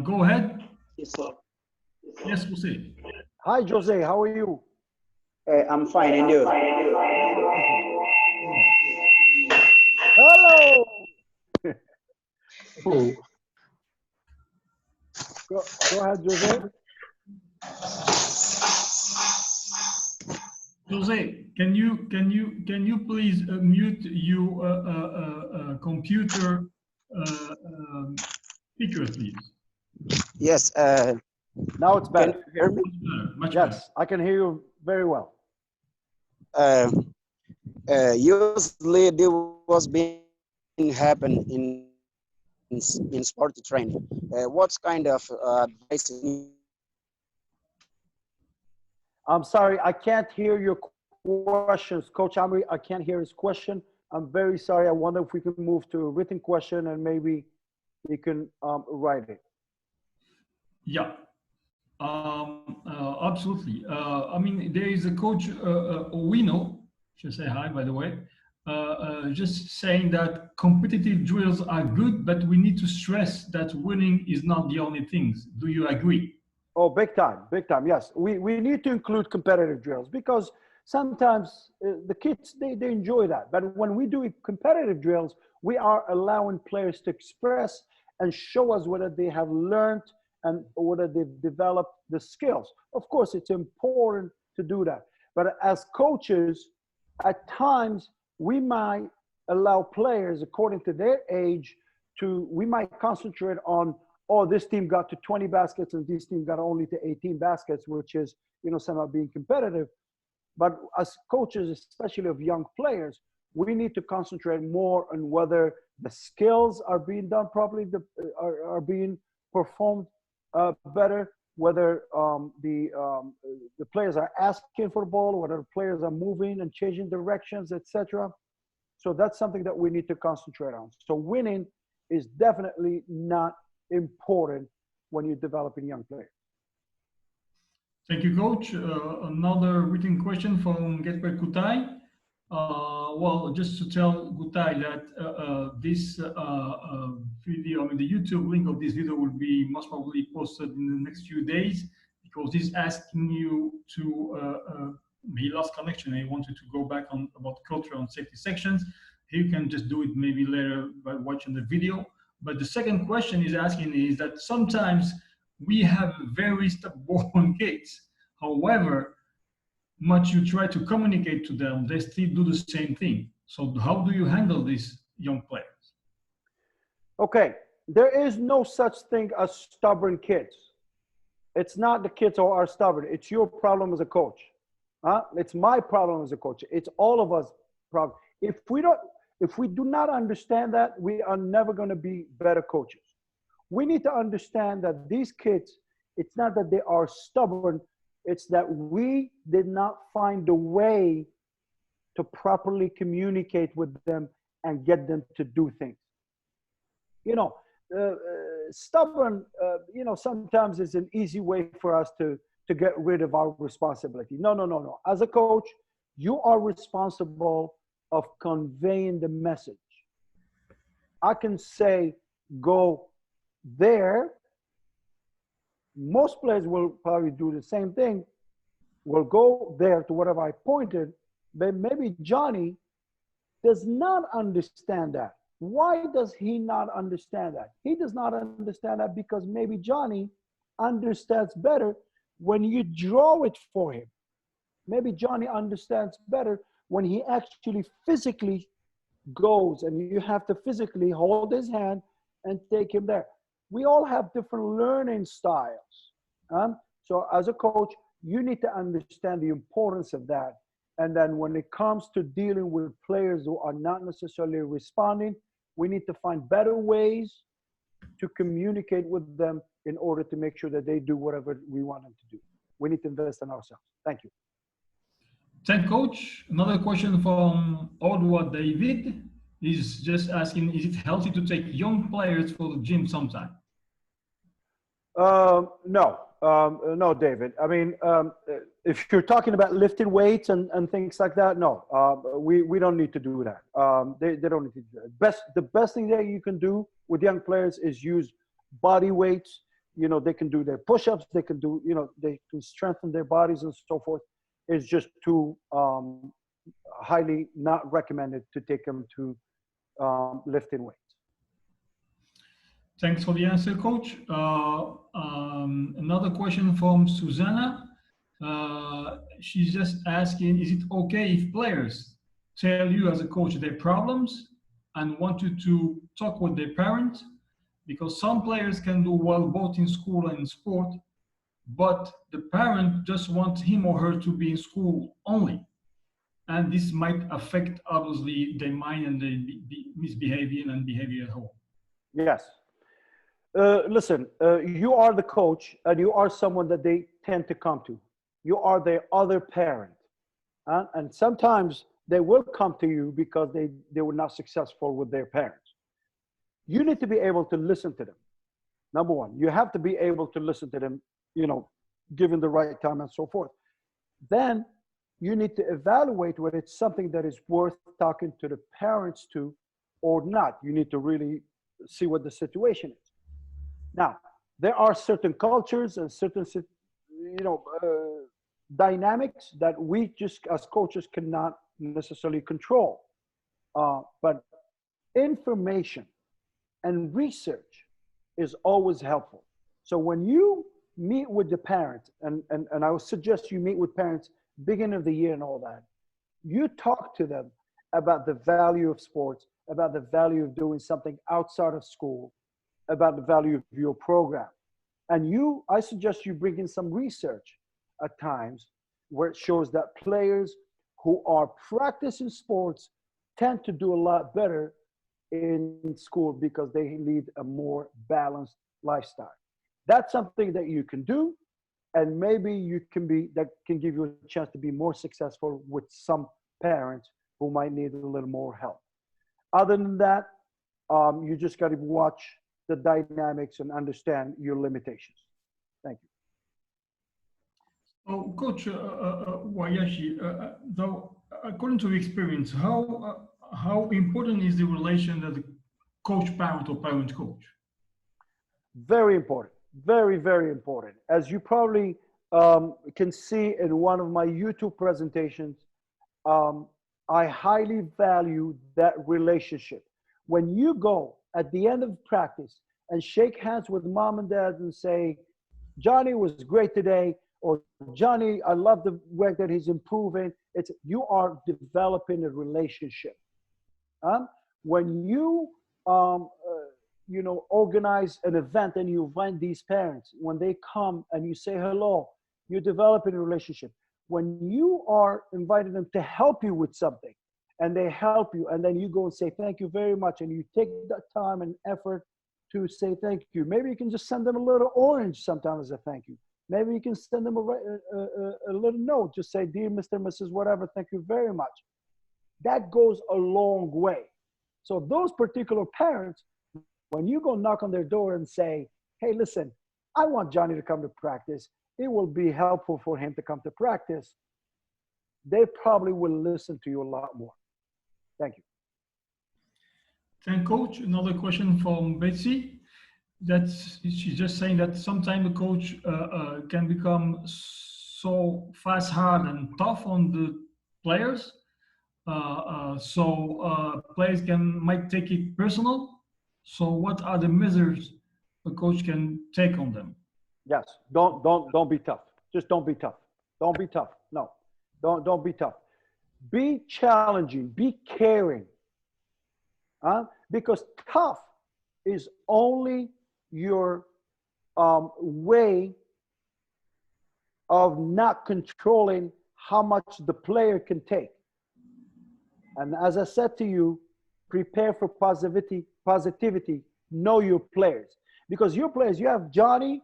Go ahead. Yes, sir. Yes, José. Hi, Jose. How are you? I'm fine, and you? Hello. Hello. Go ahead, Jose. Jose, can you please mute your computer speaker, please? Yes. Now it's Can better. you hear me? Much better, much Yes, I can hear you very well. Usually, this was being happen in sport training. What kind of advice? I'm sorry, I can't hear your questions. Coach Amri, I can't hear his question. I'm very sorry. I wonder if we can move to a written question and maybe you can write it. Yeah, absolutely. I mean, there is a coach, Owino, should say hi, by the way, just saying that competitive drills are good, but we need to stress that winning is not the only things. Do you agree? Oh, big time, big time. Yes, we need to include competitive drills because sometimes the kids, they enjoy that. But when we do competitive drills, we are allowing players to express and show us whether they have learned and whether they've developed the skills. Of course, it's important to do that. But as coaches, at times, we might allow players, according to their age, we might concentrate on, oh, this team got to 20 baskets and this team got only to 18 baskets, which is, somehow being competitive. But as coaches, especially of young players, we need to concentrate more on whether the skills are being done properly, are being performed better, whether the players are asking for the ball, whether the players are moving and changing directions, etc. So that's something that we need to concentrate on. So winning is definitely not important when you're developing young players. Thank you, Coach. Another written question from Getper Kutai. Well, just to tell Gutai that this video, I mean, the YouTube link of this video will be most probably posted in the next few days because he's asking you to, he lost connection and he wanted to go back on about culture and safety sections. You can just do it maybe later by watching the video. But the second question he's asking is that sometimes we have very stubborn kids. However, much you try to communicate to them, they still do the same thing. So how do you handle these young players? Okay, there is no such thing as stubborn kids. It's not the kids who are stubborn. It's your problem as a coach. It's my problem as a coach. It's all of us' problem. If we do not understand that, we are never going to be better coaches. We need to understand that these kids, it's not that they are stubborn, it's that we did not find a way to properly communicate with them and get them to do things. Stubborn, sometimes is an easy way for us to get rid of our responsibility. No. As a coach, you are responsible of conveying the message. I can say, go there. Most players will probably do the same thing. Will go there to whatever I pointed, but maybe Johnny does not understand that. Why does he not understand that? He does not understand that because maybe Johnny understands better when you draw it for him. Maybe Johnny understands better when he actually physically goes and you have to physically hold his hand and take him there. We all have different learning styles. So as a coach, you need to understand the importance of that. And then when it comes to dealing with players who are not necessarily responding, we need to find better ways to communicate with them in order to make sure that they do whatever we want them to do. We need to invest in ourselves. Thank you. Thank Coach. Another question from Odwa David is just asking, is it healthy to take young players for the gym sometime? No, David. I mean, if you're talking about lifting weights and things like that, no, we don't need to do that. They don't need to do that. The best thing that you can do with young players is use body weights. They can do their push-ups. They can do, they can strengthen their bodies and so forth. It's just too highly not recommended to take them to lifting weights. Thanks for the answer, Coach. Another question from Susanna. She's just asking, is it okay if players tell you as a coach their problems and want you to talk with their parents? Because some players can do well both in school and in sport, but the parent just wants him or her to be in school only. And this might affect, obviously, their mind and their misbehavior and behavior at home. Yes. Listen, you are the coach and you are someone that they tend to come to. You are their other parent. And sometimes they will come to you because they were not successful with their parents. You need to be able to listen to them. Number one, you have to be able to listen to them, you know, given the right time and so forth. Then you need to evaluate whether it's something that is worth talking to the parents to or not. You need to really see what the situation is. Now, there are certain cultures and certain, dynamics that we just as coaches cannot necessarily control. But information and research is always helpful. So when you meet with the parents, and I would suggest you meet with parents beginning of the year and all that, you talk to them about the value of sports, about the value of doing something outside of school, about the value of your program. And I suggest you bring in some research at times where it shows that players who are practicing sports tend to do a lot better in school because they lead a more balanced lifestyle. That's something that you can do, and maybe that can give you a chance to be more successful with some parents who might need a little more help. Other than that, you just got to watch the dynamics and understand your limitations. Thank you. Oh, Coach Wayashi, though, according to experience, how important is the relation that the coach-parent or parent-coach? Very important. Very, very important. As you probably can see in one of my YouTube presentations, I highly value that relationship. When you go at the end of practice and shake hands with mom and dad and say, Johnny was great today, or Johnny, I love the way that he's improving. You are developing a relationship. When you organize an event and you invite these parents, when they come and you say hello, you're developing a relationship. When you are inviting them to help you with something and they help you, and then you go and say thank you very much, and you take that time and effort to say thank you. Maybe you can just send them a little orange sometimes as a thank you. Maybe you can send them a little note, just say, dear Mr. and Mrs. whatever, thank you very much. That goes a long way. So those particular parents, when you go knock on their door and say, hey, listen, I want Johnny to come to practice, it will be helpful for him to come to practice, they probably will listen to you a lot more. Thank you. Thank you, Coach. Another question from Betsy. She's just saying that sometimes the coach can become so fast, hard, and tough on the players. So players might take it personal. So what are the measures a coach can take on them? Yes, don't be tough. Just don't be tough. Don't be tough. No, don't be tough. Be challenging. Be caring. Because tough is only your way of not controlling how much the player can take. And as I said to you, prepare for positivity, know your players. Because your players, you have Johnny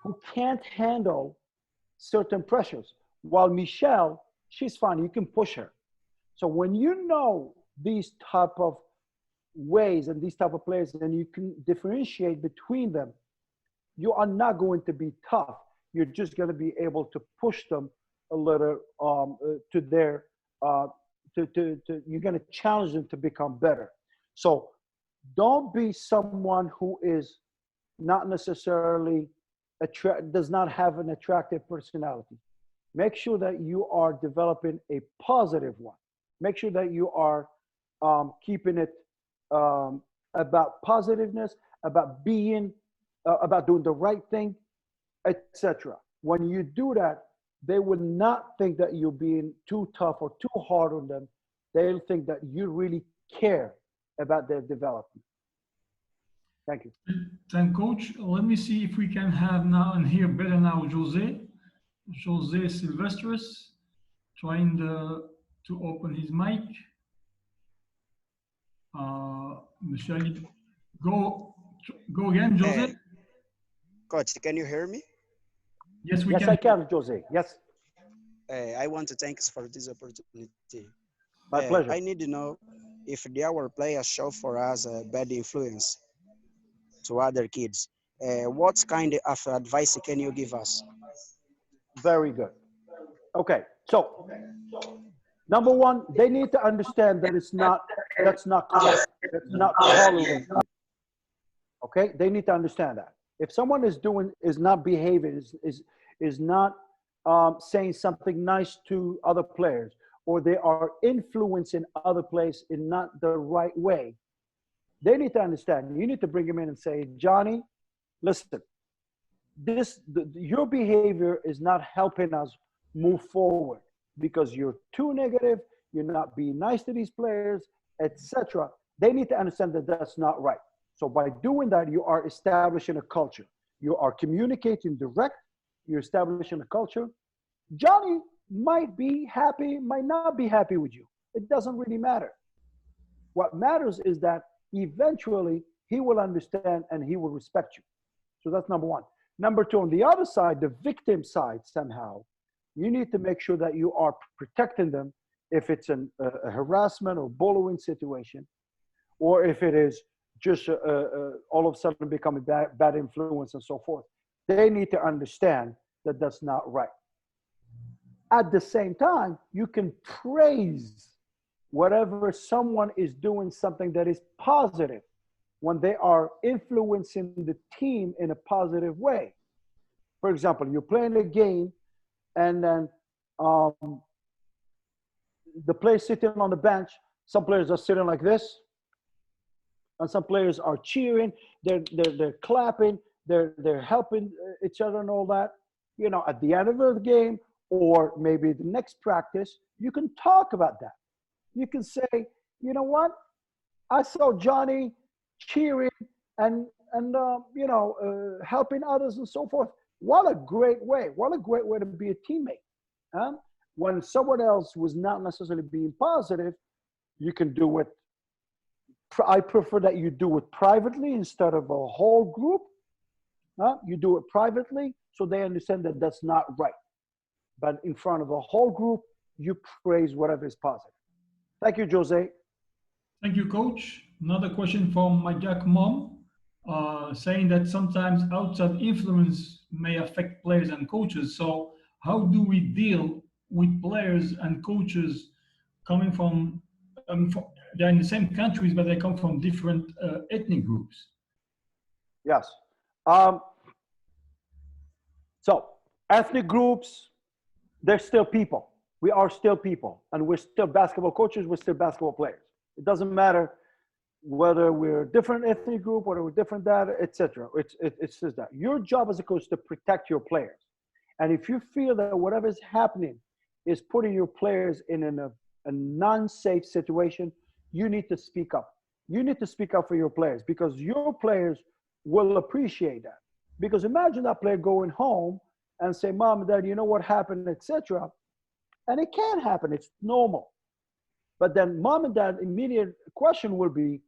who can't handle certain pressures, while Michelle, she's fine, you can push her. So when you know these type of ways and these type of players, and you can differentiate between them, you are not going to be tough. You're just going to be able to push them a little to their you're going to challenge them to become better. So don't be someone who is not necessarily does not have an attractive personality. Make sure that you are developing a positive one. Make sure that you are keeping it about positiveness, about being, about doing the right thing, etc. When you do that, they will not think that you're being too tough or too hard on them. They'll think that you really care about their development. Thank you. Thank Coach. Let me see if we can have now and hear better now Jose Silvestris, trying to open his mic. Shall you go again, Jose? Coach, can you hear me? Yes, we Yes, can. I can, Jose. Yes. I want to thank us for this opportunity. My pleasure. I need to know if our players show for us a bad influence to other kids. What kind of advice can you give us? Very good. Okay, so number one, they need to understand that that's not correct. That's not tolerant. Okay, they need to understand that. If someone is not behaving, is not saying something nice to other players, or they are influencing other players in not the right way, they need to understand. You need to bring him in and say, Johnny, listen, your behavior is not helping us move forward because you're too negative, you're not being nice to these players, etc. They need to understand that that's not right. So by doing that, you are establishing a culture. You are communicating direct, you're establishing a culture. Johnny might be happy, might not be happy with you. It doesn't really matter. What matters is that eventually he will understand and he will respect you. So that's number one. Number two, on the other side, the victim side, somehow, you need to make sure that you are protecting them if it's a harassment or bullying situation, or if it is just all of a sudden becoming bad influence and so forth. They need to understand that that's not right. At the same time, you can praise whatever someone is doing something that is positive when they are influencing the team in a positive way. For example, you're playing a game and then the players sitting on the bench, some players are sitting like this, and some players are cheering, they're clapping, they're helping each other and all that. You know, at the end of the game, or maybe the next practice, you can talk about that. You can say, you know what? I saw Johnny cheering and helping others and so forth. What a great way. What a great way to be a teammate. Huh? When someone else was not necessarily being positive, you can do it. I prefer that you do it privately instead of a whole group. You do it privately so they understand that that's not right. But in front of a whole group, you praise whatever is positive. Thank you, Jose. Thank you, Coach. Another question from my Jack mom, saying that sometimes outside influence may affect players and coaches. So how do we deal with players and coaches coming from they're in the same countries, but they come from different ethnic groups? Yes. So ethnic groups, they're still people. We are still people, and we're still basketball coaches. We're still basketball players. It doesn't matter whether we're a different ethnic group, whether we're different that, etc. It's just that your job as a coach is to protect your players. And if you feel that whatever is happening is putting your players in a non-safe situation, you need to speak up. You need to speak up for your players because your players will appreciate that. Because imagine that player going home and say, Mom and Dad, you know what happened, etc. And it can happen. It's normal. But then Mom and Dad, immediate question will be,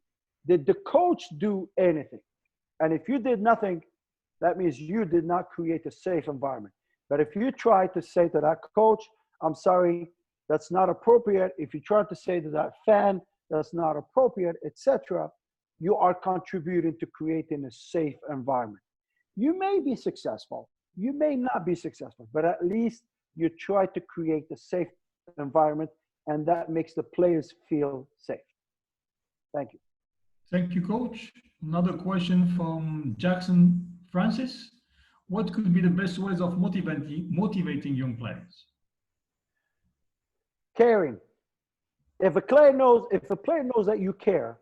did the coach do anything? And if you did nothing, that means you did not create a safe environment. But if you try to say to that coach, I'm sorry, that's not appropriate. If you try to say to that fan, that's not appropriate, etc., you are contributing to creating a safe environment. You may be successful. You may not be successful, but at least you try to create a safe environment, and that makes the players feel safe. Thank you. Thank you, Coach. Another question from Jackson Francis. What could be the best ways of motivating young players? Caring. If a player knows that you care,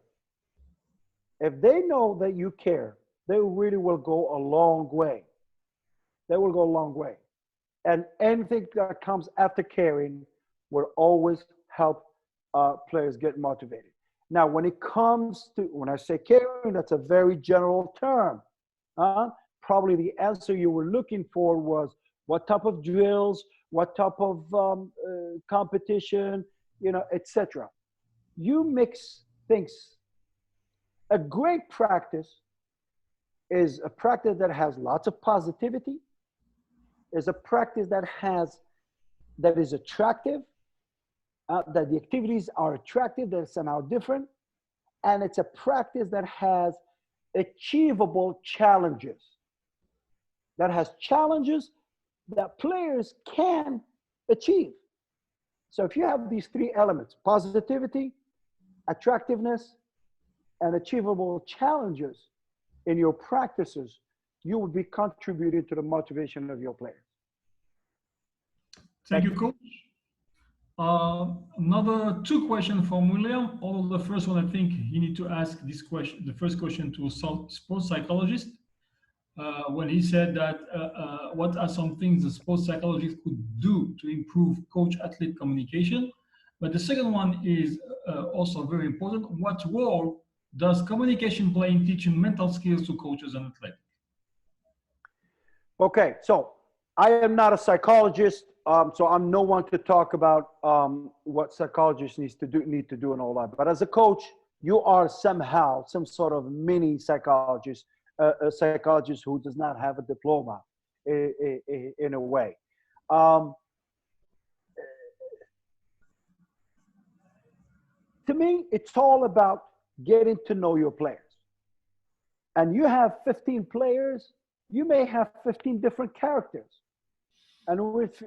If they know that you care, they really will go a long way. They will go a long way. And anything that comes after caring will always help players get motivated. Now, when it comes to, when I say caring, that's a very general term. Probably the answer you were looking for was what type of drills, what type of competition, you know, etc. You mix things. A great practice is a practice that has lots of positivity, is a practice that is attractive, that the activities are attractive, that somehow different, and it's a practice that has achievable challenges, that has challenges that players can achieve. So if you have these three elements, positivity, attractiveness, and achievable challenges in your practices, you will be contributing to the motivation of your players. Thank you, Coach. Another two questions from William. All the first one, I think you need to ask this question, the first question to a sports psychologist. When he said that, what are some things the sports psychologist could do to improve coach-athlete communication? But the second one is also very important. What role does communication play in teaching mental skills to coaches and athletes? Okay, so I am not a psychologist, so I'm no one to talk about what psychologists need to do and all that. But as a coach, you are somehow some sort of mini psychologist, a psychologist who does not have a diploma in a way. To me, it's all about getting to know your players. And you have 15 players, you may have 15 different characters. And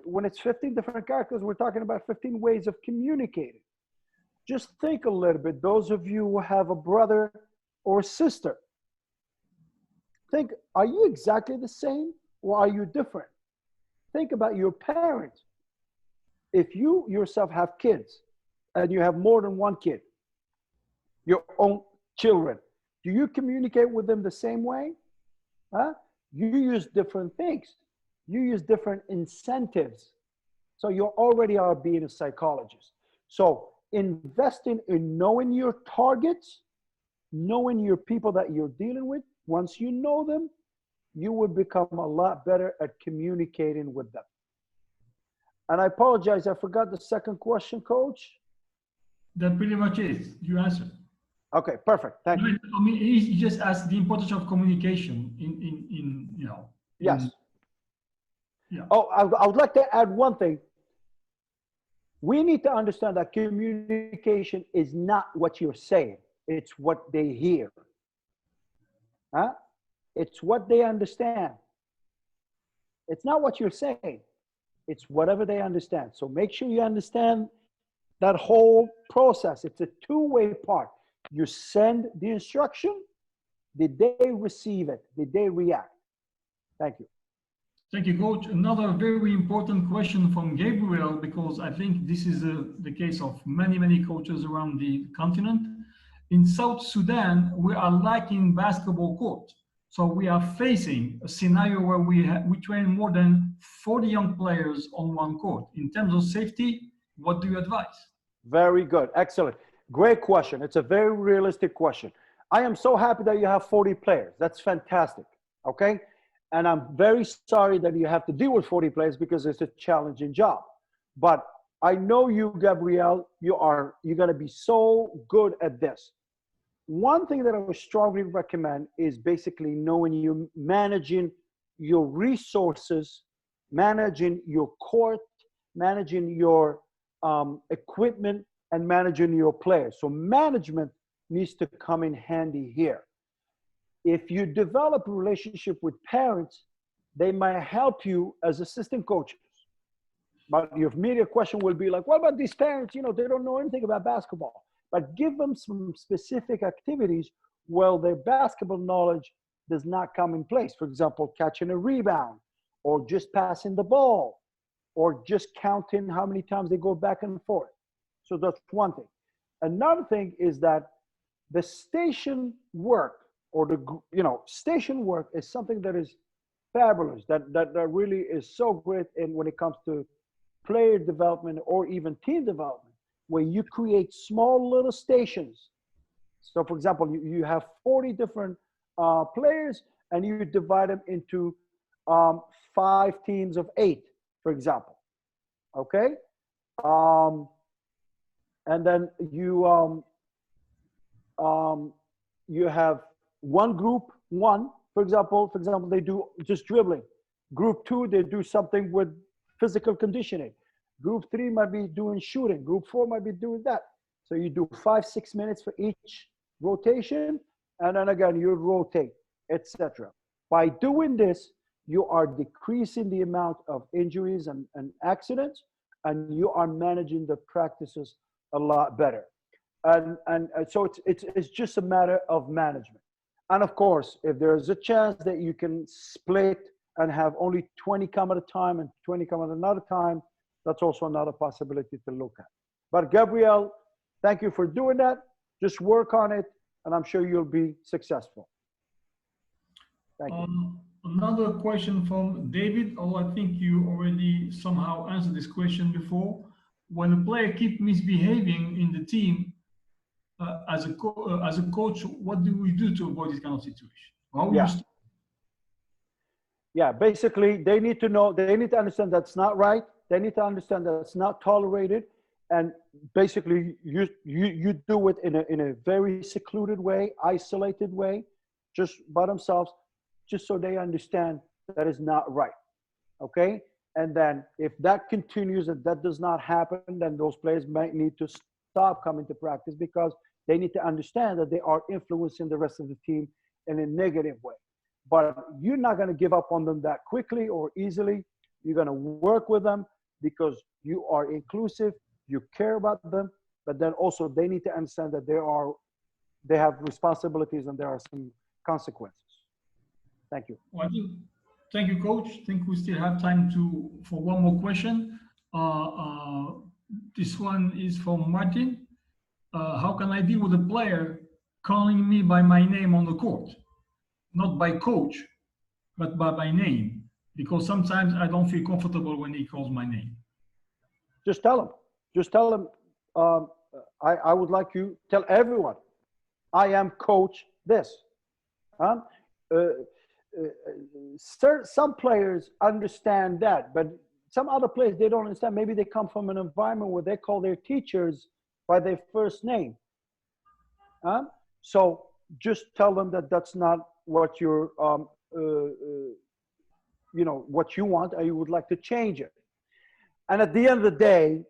when it's 15 different characters, we're talking about 15 ways of communicating. Just think a little bit, those of you who have a brother or a sister, think, are you exactly the same or are you different? Think about your parents. If you yourself have kids and you have more than one kid, your own children, do you communicate with them the same way? You use different things. You use different incentives. So you already are being a psychologist. So investing in knowing your targets, knowing your people that you're dealing with, once you know them, you will become a lot better at communicating with them. And I apologize, I forgot the second question, Coach. That pretty much is. You answered. Okay, perfect. Thank you. I mean, he just asked the importance of communication in you know. Yes. Yeah. Oh, I would like to add one thing. We need to understand that communication is not what you're saying. It's what they hear. It's what they understand. It's not what you're saying. It's whatever they understand. So make sure you understand that whole process. It's a two-way part. You send the instruction. Did they receive it? Did they react? Thank you. Thank you, Coach. Another very important question from Gabriel, because I think this is the case of many coaches around the continent. In South Sudan, we are lacking basketball courts. So we are facing a scenario where we train more than 40 young players on one court. In terms of safety, what do you advise? Very good. Excellent. Great question. It's a very realistic question. I am so happy that you have 40 players. That's fantastic. Okay. And I'm very sorry that you have to deal with 40 players because it's a challenging job. But I know you, Gabrielle, you're going to be so good at this. One thing that I would strongly recommend is basically knowing you managing your resources, managing your court, managing your equipment, and managing your players. So management needs to come in handy here. If you develop a relationship with parents, they might help you as assistant coaches. But your immediate question will be like, what about these parents? You know, they don't know anything about basketball. But give them some specific activities where their basketball knowledge does not come in place. For example, catching a rebound, or just passing the ball, or just counting how many times they go back and forth. So that's one thing. Another thing is that the station work, or the, station work is something that is fabulous, that really is so great in when it comes to player development or even team development, where you create small little stations. So for example, you have 40 different players, and you divide them into 5 teams of 8, for example. Okay? And then you you have one group, for example, they do just dribbling. Group 2, they do something with physical conditioning. Group 3 might be doing shooting. Group 4 might be doing that. So you do 5-6 minutes for each rotation, and then again you rotate, etc. By doing this, you are decreasing the amount of injuries and accidents, and you are managing the practices a lot better. And so it's just a matter of management. And of course, if there's a chance that you can split and have only 20 come at a time and 20 come at another time, that's also another possibility to look at. But Gabriel, thank you for doing that. Just work on it, and I'm sure you'll be successful. Thank you. Another question from David. Oh, I think you already somehow answered this question before. When a player keeps misbehaving in the team, as a coach, what do we do to avoid this kind of situation? Yeah, basically, they need to know, they need to understand that's not right. They need to understand that it's not tolerated. And basically, you do it in a very secluded way, isolated way, just by themselves, just so they understand that is not right. Okay? And then if that continues and that does not happen, then those players might need to stop coming to practice, because they need to understand that they are influencing the rest of the team in a negative way. But you're not going to give up on them that quickly or easily. You're going to work with them because you are inclusive, you care about them, but then also they need to understand that they have responsibilities and there are some consequences. Thank you. Well, thank you, Coach. I think we still have time for one more question. This one is from Martin. How can I deal with a player calling me by my name on the court? Not by coach, but by my name. Because sometimes I don't feel comfortable when he calls my name. Just tell him. Just tell him, I would like you, tell everyone, I am coach this. Some players understand that, but some other players, they don't understand. Maybe they come from an environment where they call their teachers by their first name. So just tell them that that's not what you're, what you want, or you would like to change it. And at the end of the day,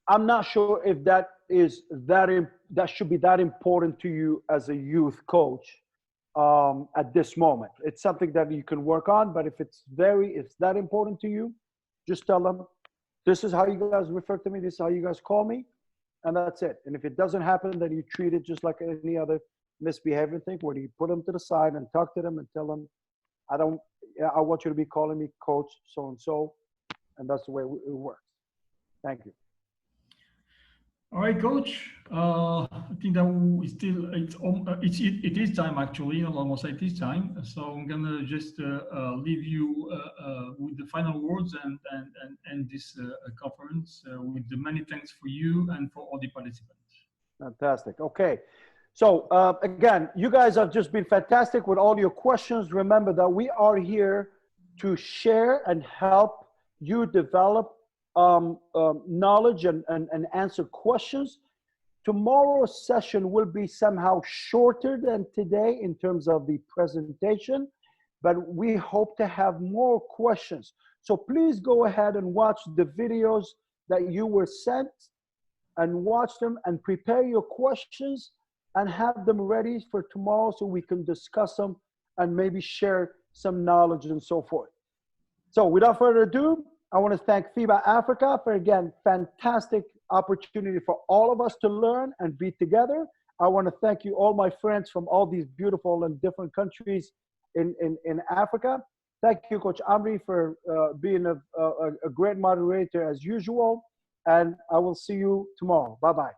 I'm not sure if that should be that important to you as a youth coach at this moment. It's something that you can work on, but if it's that important to you, just tell them, this is how you guys refer to me, this is how you guys call me, and that's it. And if it doesn't happen, then you treat it just like any other misbehavior thing, where you put them to the side and talk to them and tell them, I want you to be calling me coach so-and-so, and that's the way it works. Thank you. All right, Coach. I think that we still it is time, actually, almost it is time. So I'm gonna just leave you with the final words and end this conference with the many thanks for you and for all the participants. Fantastic. Okay. So again, you guys have just been fantastic with all your questions. Remember that we are here to share and help you develop knowledge and answer questions. Tomorrow's session will be somehow shorter than today in terms of the presentation, but we hope to have more questions. So please go ahead and watch the videos that you were sent, and watch them and prepare your questions and have them ready for tomorrow so we can discuss them and maybe share some knowledge and so forth. So without further ado, I want to thank FIBA Africa for, again, fantastic opportunity for all of us to learn and be together. I want to thank you, all my friends from all these beautiful and different countries in Africa. Thank you, Coach Amri, for being a great moderator as usual. And I will see you tomorrow. Bye-bye.